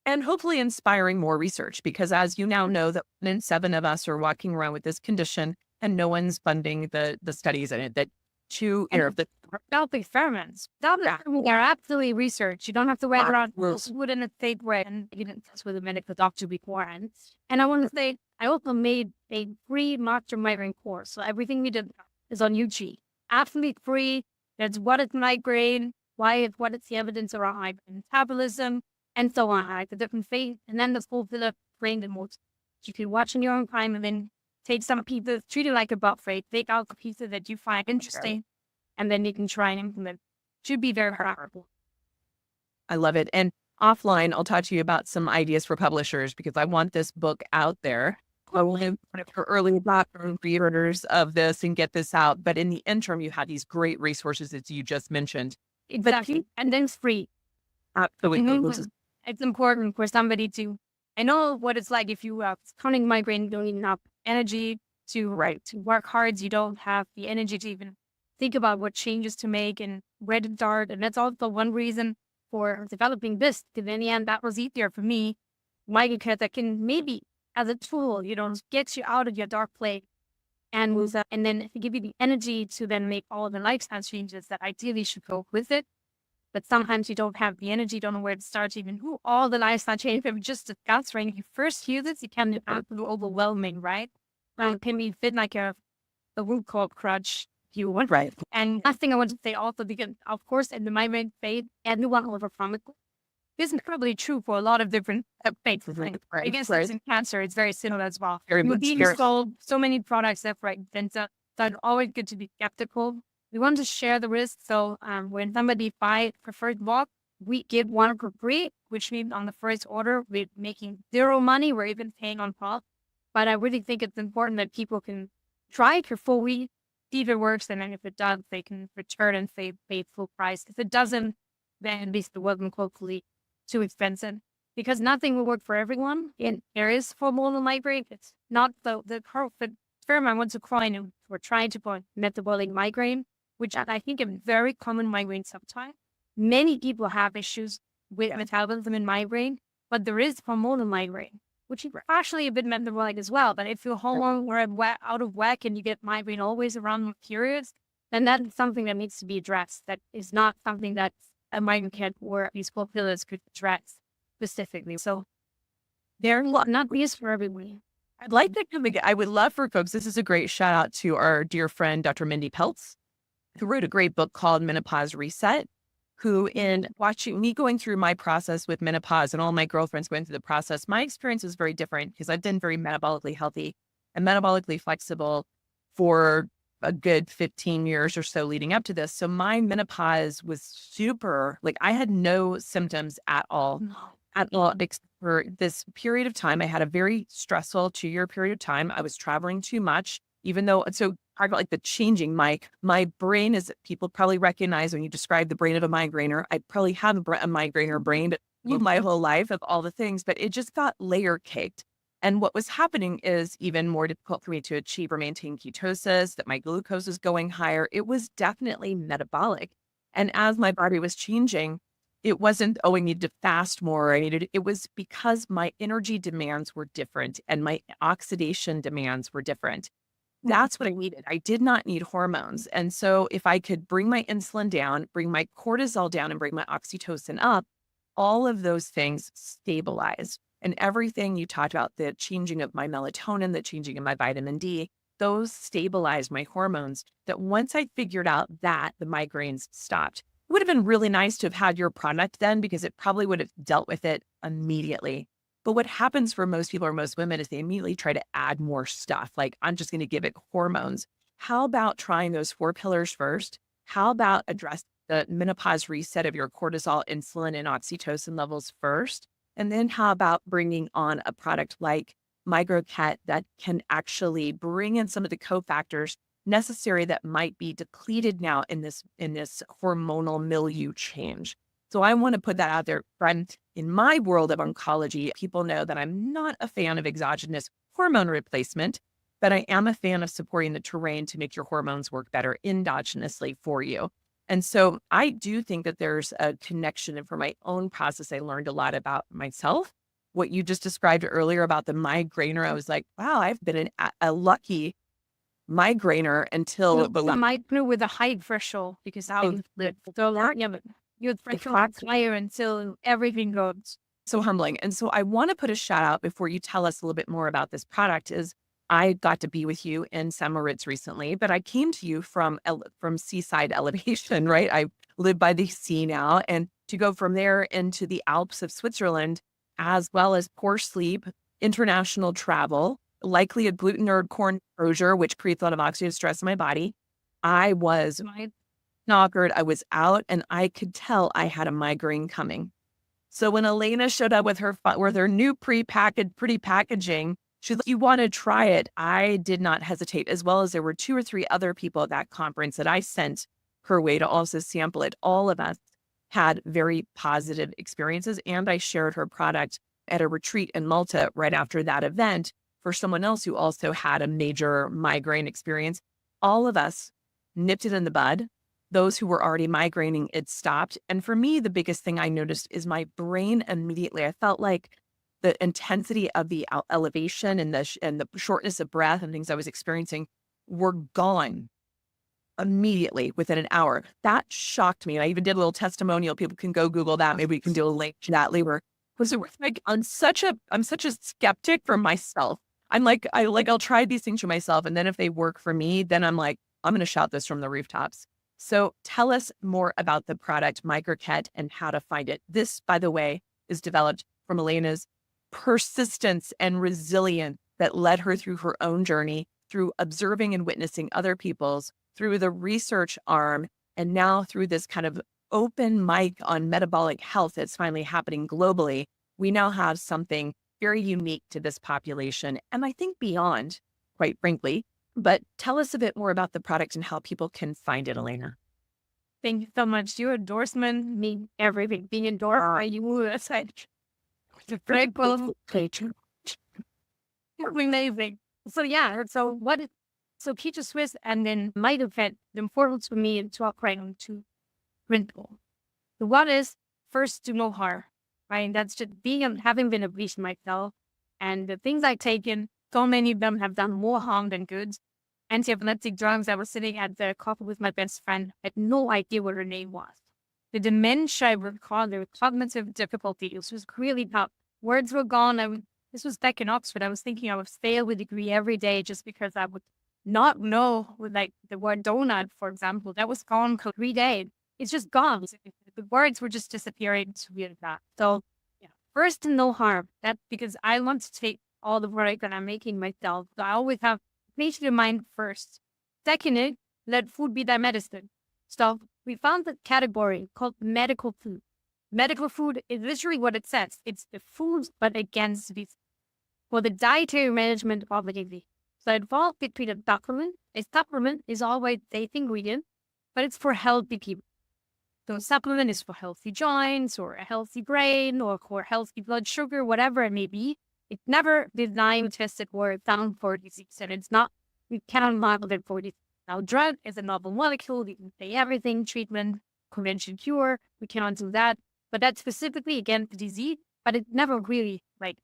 And hopefully inspiring more research, because as you now know, that 1 in 7 of us are walking around with this condition and no one's funding the studies in it that to Without experiments. They're absolutely research. You don't have to wait around within a fake way and you didn't test with a medical doctor beforehand. And I want to say, I also made a free master migraine course. So everything we did is on YouTube. Absolutely free. There's what is migraine, what is the evidence around migraine metabolism, and so on, like the different phases. And then the full Philip brain emotes. You can watch in your own time and then take some pieces, treat it like a buffet, take out the pieces that you find interesting, and then you can try and implement. Should be very powerful. I love it. And offline, I'll talk to you about some ideas for publishers because I want this book out there. I want for early adopters, pre-orders of this and get this out. But in the interim, you have these great resources that you just mentioned. Exactly. And then it's free. Absolutely. It's important for somebody to, I know what it's like if you have chronic migraine, you don't need enough energy to work hard. You don't have the energy to even think about what changes to make and where to start. And that's also one reason for developing this. Because in the end, that was easier for me. microCat that can maybe as a tool, get you out of your dark place and then give you the energy to then make all the lifestyle changes that ideally should go with it. But sometimes you don't have the energy, don't know where to start, even who all the lifestyle changes that we just discussed, right? If you first hear this, it can be absolutely overwhelming, right? It can be a bit like a root called crutch, if you want. Right. And last thing I want to say also, because of course, in the migraine phase, everyone will overcome it. This is probably true for a lot of different phases. Right. I guess it's in cancer, it's very similar as well. Very We're much. being sold so many products left, right, and so it's always good to be skeptical. We want to share the risk. So when somebody buys preferred block, we give one for free, which means on the first order, we're making zero money. We're even paying on top. But I really think it's important that people can try it for full week, see if it works. And then if it does, they can return and pay full price. If it doesn't, then at least it wasn't hopefully too expensive. Because nothing will work for everyone. And there is hormonal migraine. It's not the term I want to coin. We're trying to point metabolic migraine, which I think is a very common migraine subtype. Many people have issues with metabolism and migraine, but there is hormonal migraine, which is actually a bit metabolic as well. But if your hormones are out of whack and you get migraine always around periods, then that's something that needs to be addressed. That is not something that a microCat or these formulas could address specifically. So they're not these for everyone. I'd like to I would love for folks, this is a great shout out to our dear friend, Dr. Mindy Peltz, who wrote a great book called Menopause Reset, who in watching me going through my process with menopause and all my girlfriends going through the process, my experience was very different because I've been very metabolically healthy and metabolically flexible for a good 15 years or so leading up to this. So my menopause was super, I had no symptoms at all, except for this period of time. I had a very stressful 2-year period of time. I was traveling too much, even though, so talk about the changing, my brain is, people probably recognize when you describe the brain of a migrainer, I probably have a migrainer brain, but my whole life of all the things, but it just got layer caked. And what was happening is even more difficult for me to achieve or maintain ketosis, that my glucose is going higher. It was definitely metabolic. And as my body was changing, it wasn't, I needed to fast more. It was because my energy demands were different and my oxidation demands were different. That's what I needed. I did not need hormones. And so if I could bring my insulin down, bring my cortisol down, and bring my oxytocin up, all of those things stabilize. And everything you talked about, the changing of my melatonin, the changing of my vitamin D, those stabilized my hormones, that once I figured out that, the migraines stopped. It would have been really nice to have had your product then, because it probably would have dealt with it immediately. But what happens for most people or most women is they immediately try to add more stuff. I'm just going to give it hormones. How about trying those 4 pillars first? How about address the menopause reset of your cortisol, insulin, and oxytocin levels first? And then how about bringing on a product like microCat that can actually bring in some of the cofactors necessary that might be depleted now in this hormonal milieu change. So I want to put that out there. In my world of oncology, people know that I'm not a fan of exogenous hormone replacement, but I am a fan of supporting the terrain to make your hormones work better endogenously for you. And so I do think that there's a connection. And for my own process, I learned a lot about myself. What you just described earlier about the migrainer, I was like, wow, I've been a lucky migrainer until might know with a high threshold because how you'd threshold higher until everything goes. So humbling. And so I want to put a shout out before you tell us a little bit more about this product is I got to be with you in St. Moritz recently, but I came to you from seaside elevation, right? I live by the sea now, and to go from there into the Alps of Switzerland, as well as poor sleep, international travel, likely a gluten or corn exposure, which creates a lot of oxidative stress in my body. I was knockered. I was out, and I could tell I had a migraine coming. So when Elena showed up with her new pre-packaged, pretty packaging, she's like, "You want to try it?" I did not hesitate, as well as there were 2 or 3 other people at that conference that I sent her way to also sample it. All of us had very positive experiences, and I shared her product at a retreat in Malta right after that event for someone else who also had a major migraine experience. All of us nipped it in the bud. Those who were already migraining, it stopped. And for me, the biggest thing I noticed is my brain immediately, I felt like the intensity of the elevation and the shortness of breath and things I was experiencing were gone immediately within an hour. That shocked me. I even did a little testimonial. People can go Google that. Maybe we can do a link to that later. Was it like I'm such a skeptic for myself. I'll try these things for myself. And then if they work for me, then I'm like, I'm going to shout this from the rooftops. So tell us more about the product microCat and how to find it. This, by the way, is developed from Elena's persistence and resilience that led her through her own journey, through observing and witnessing other people's, through the research arm, and now through this kind of open mic on metabolic health that's finally happening globally. We now have something very unique to this population, and I think beyond, quite frankly. But tell us a bit more about the product and how people can find it, Elena. Thank you so much. Your endorsement means everything. Being endorsed by you, that's like the very cool. Amazing. So Peter Swiss and then mitochondrial, the importance for me to operate on 2 principles. The one is first do no harm, right? That's just having been a beast myself, and the things I've taken, so many of them have done more harm than good. Anti-epileptic drugs. I was sitting at the coffee with my best friend. I had no idea what her name was. The dementia I recall, the cognitive difficulties was really tough. Words were gone. This was back in Oxford. I was thinking I would fail a degree every day just because I would not know, like the word donut, for example. That was gone for 3 days. It's just gone. The words were just disappearing. It's weird that. So, yeah. First, no harm. That's because I want to take all the product that I'm making myself. So I always have patient in mind first. Second, let food be thy medicine. So we found a category called medical food. Medical food is literally what it says. It's the food, but against this. For the dietary management of the disease. So it falls between a supplement. A supplement is always safe ingredient, but it's for healthy people. So a supplement is for healthy joints or a healthy brain or for healthy blood sugar, whatever it may be. It's never designed, tested, or found for disease. And it's not, we cannot model it for disease. Now, drug is a novel molecule. We can say everything, treatment, prevention, cure. We cannot do that. But that's specifically against the disease, but it's never really like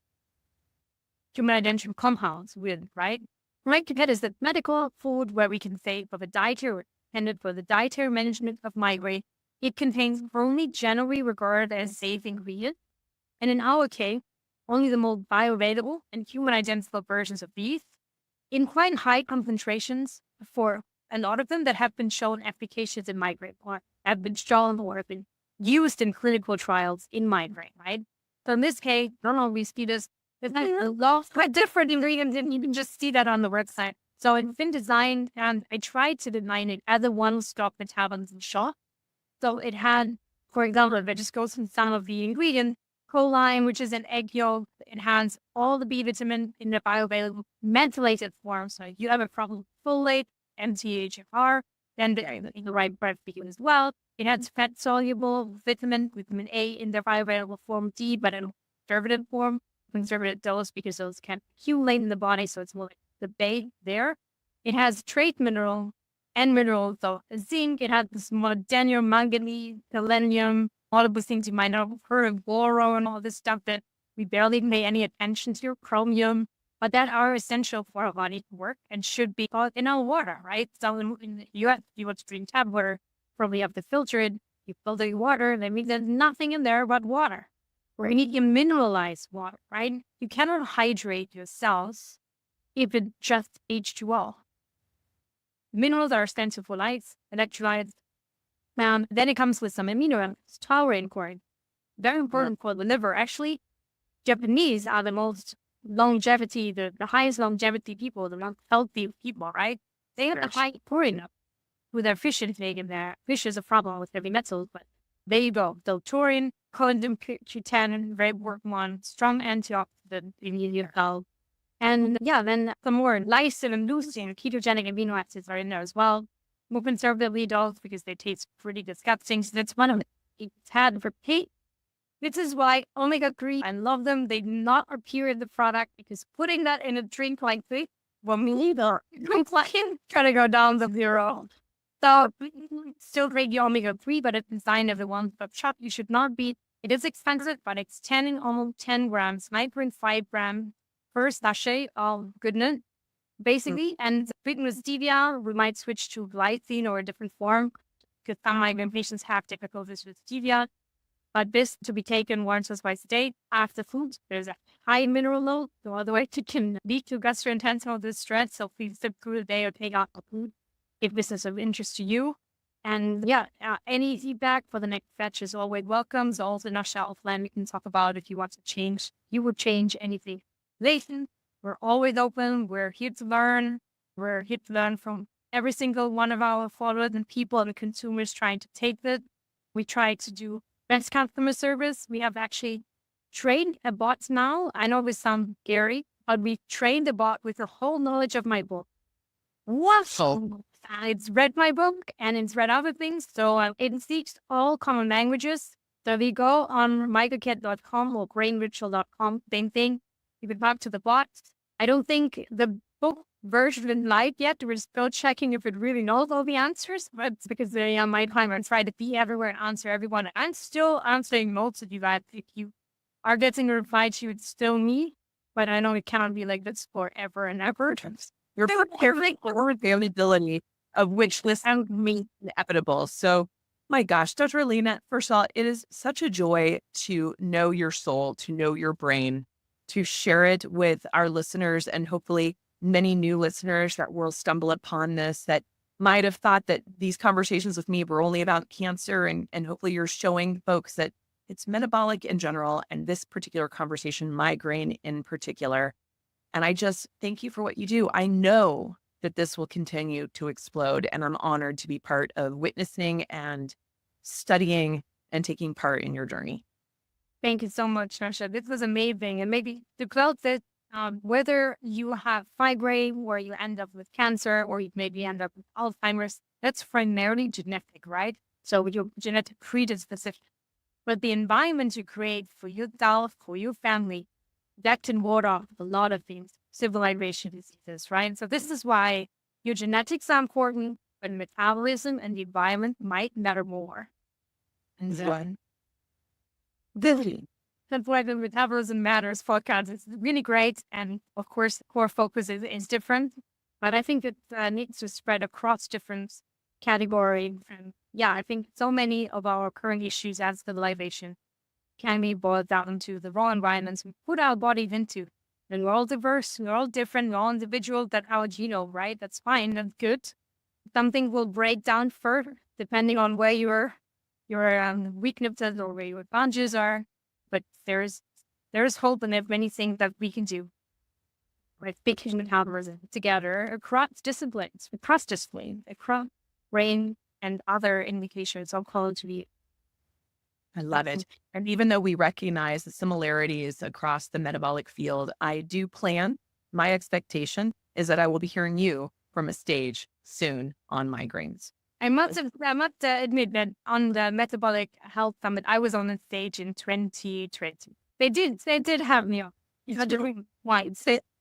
human identical compounds with, right? microCat is the medical food where we can say for the dietary, intended for the dietary management of migraine. It contains only generally regarded as safe ingredients. And in our case, only the most bioavailable and human identical versions of these in quite high concentrations for a lot of them that have been shown efficacious in migraine or have been shown or have been used in clinical trials in migraine, right? So in this case, don't always see this. There's a lot of different ingredients and you can just see that on the website. So it's been designed and I tried to design it as a one-stop metabolism shop. So it had, for example, if it just goes from some of the ingredients, choline, which is an egg yolk. It has all the B vitamin in the bioavailable methylated form. So if you have a problem with folate, MTHFR, then in the right breath for you as well. It has fat-soluble vitamin A in the bioavailable form, D, but in conservative form. Conservative dose because those can accumulate in the body. So it's more like the base there. It has trace mineral and minerals. So zinc, it has this molybdenum, manganese, selenium, all of those things you might not have heard of, boron, and all this stuff that we barely pay any attention to, chromium. but that are essential for our body to work and should be caught in our water, right? So in the US, you want to drink tap water, probably have to filter it. You filter your water, that means there's nothing in there but water. We need to mineralize water, right? You cannot hydrate your cells if it's just H2O. Minerals are essential for life, electrolytes. Then it comes with some amino acids, taurine, corn. Very important for the liver. Actually, Japanese are the most longevity, the highest longevity people, the most healthy people, right? They have a high taurine with their fish intake, and their fish is a problem with heavy metals, but there you go. The taurine, collagen, Q10, very important one, strong antioxidant in your health. And then some more lysine and leucine, ketogenic amino acids are in there as well. More conservatively adults because they taste pretty disgusting. So that's one of it's had for pig. This is why omega-3, I love them. They do not appear in the product because putting that in a drink like this, well, me either. Trying to go down to 0. So still great your omega-3, but it's designed as a one-stop shop. You should not be. It is expensive, but it's almost 10 grams, 9.5 grams per sachet of goodness, basically. And with stevia, we might switch to glycine or a different form because some migraine patients have difficulties with stevia. But this to be taken once or twice a day after food. There's a high mineral load, so otherwise it can lead to gastrointestinal distress. So please sip through the day or take out the food if this is of interest to you. And any feedback for the next batch is always welcome. So also in our shelf plan, we can talk about if you want to change, you would change anything. Listen, we're always open. We're here to learn. We're here to learn from every single one of our followers and people and consumers trying to take it. We try to do best customer service. We have actually trained a bot now. I know this sounds scary, but we trained the bot with the whole knowledge of my book. Wow. It's read my book and it's read other things. So it speaks all common languages. So we go on microCat.com or grainritual.com, same thing. You can talk to the bot. I don't think the book version is live yet. We're still checking if it really knows all the answers, but it's because my time I try to be everywhere and answer everyone. I'm still answering most of you guys. If you are getting a reply to, it's still me, but I know it cannot be like this forever and ever. Your availability of which list me inevitable. So, my gosh, Dr. Elena, first of all, it is such a joy to know your soul, to know your brain, to share it with our listeners and hopefully many new listeners that will stumble upon this that might have thought that these conversations with me were only about cancer. And hopefully you're showing folks that it's metabolic in general and this particular conversation, migraine in particular. And I just thank you for what you do. I know that this will continue to explode, and I'm honored to be part of witnessing and studying and taking part in your journey. Thank you so much, Nasha. This was amazing. And maybe to close this, whether you have migraine or you end up with cancer or you maybe end up with Alzheimer's, that's primarily genetic, right? So your genetic predisposition. But the environment you create for yourself, for your family, that can ward off a lot of things, civilization diseases, right? So this is why your genetics are important, but metabolism and the environment might matter more. And that's why the Metabolism Matters podcast is really great. And of course, the core focus is different, but I think it needs to spread across different categories. And I think so many of our current issues as civilization can be boiled down to the raw environments we put our bodies into. And we're all diverse, we're all different, we're all individual. That's our genome, right? That's fine, that's good. Something will break down further depending on where your weaknesses or where your advantages are. But there's hope, and there's many things that we can do with speaking metabolism together across disciplines, across brain and other indications of quality. I love it. And even though we recognize the similarities across the metabolic field, I do plan, my expectation is that I will be hearing you from a stage soon on migraines. I must admit that on the Metabolic Health Summit, I was on the stage in 2020. They did have me on. Why?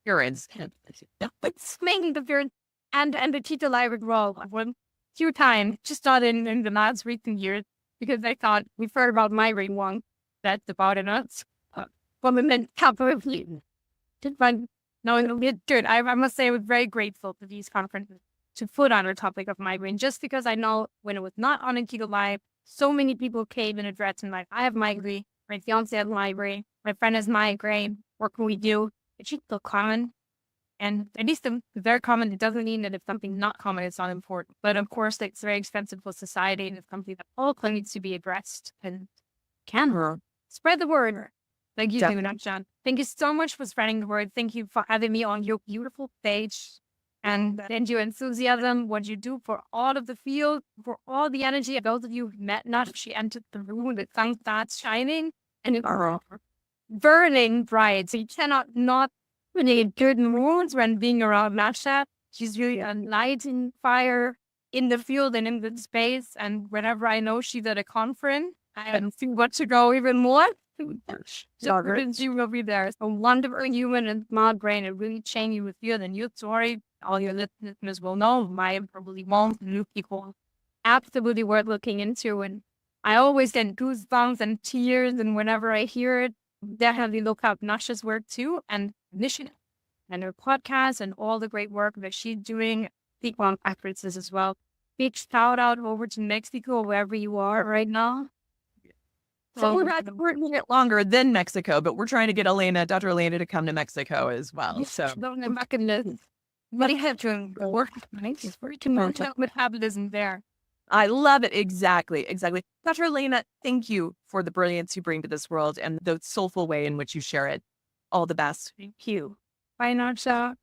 Appearance. It's making the appearance and the title I would roll one few times, just not in the last recent years, because I thought we've heard about migraine one. That's about it. From the mentality. But No, it's good. I must say I was very grateful for these conferences to put on the topic of migraine, just because I know when it was not on a Keto Live, so many people came and addressed and like, I have migraine, my fiance has migraine, my friend has migraine, what can we do? It's just so common. And at least the very common, it doesn't mean that if something's not common, it's not important. But of course, it's very expensive for society and it's something that also needs to be addressed and can spread the word. Thank you, John. Thank you so much for spreading the word. Thank you for having me on your beautiful page and your enthusiasm, what you do for all of the field, for all the energy. Those of you who met Nash, she entered the room, the sun starts shining and it's burning bright. So you cannot not really good moods when being around Nasha. She's really a lighting fire in the field and in the space. And whenever I know she's at a conference, I think what to go even more. She will be there. A wonderful human and smart brain. It really changed you with you and your story. All your listeners will know. Mine probably won't. New people absolutely worth looking into. And I always get goosebumps and tears. And whenever I hear it, definitely look up Nasha's work too. And Mission and her podcast and all the great work that she's doing. Speak on conferences as well. Big shout out over to Mexico, wherever you are right now. So we're making it longer than Mexico, but we're trying to get Dr. Elena to come to Mexico as well. So But you have to work metabolism there. I love it. Exactly. Dr. Elena, thank you for the brilliance you bring to this world and the soulful way in which you share it. All the best. Thank you. Bye, Narsha.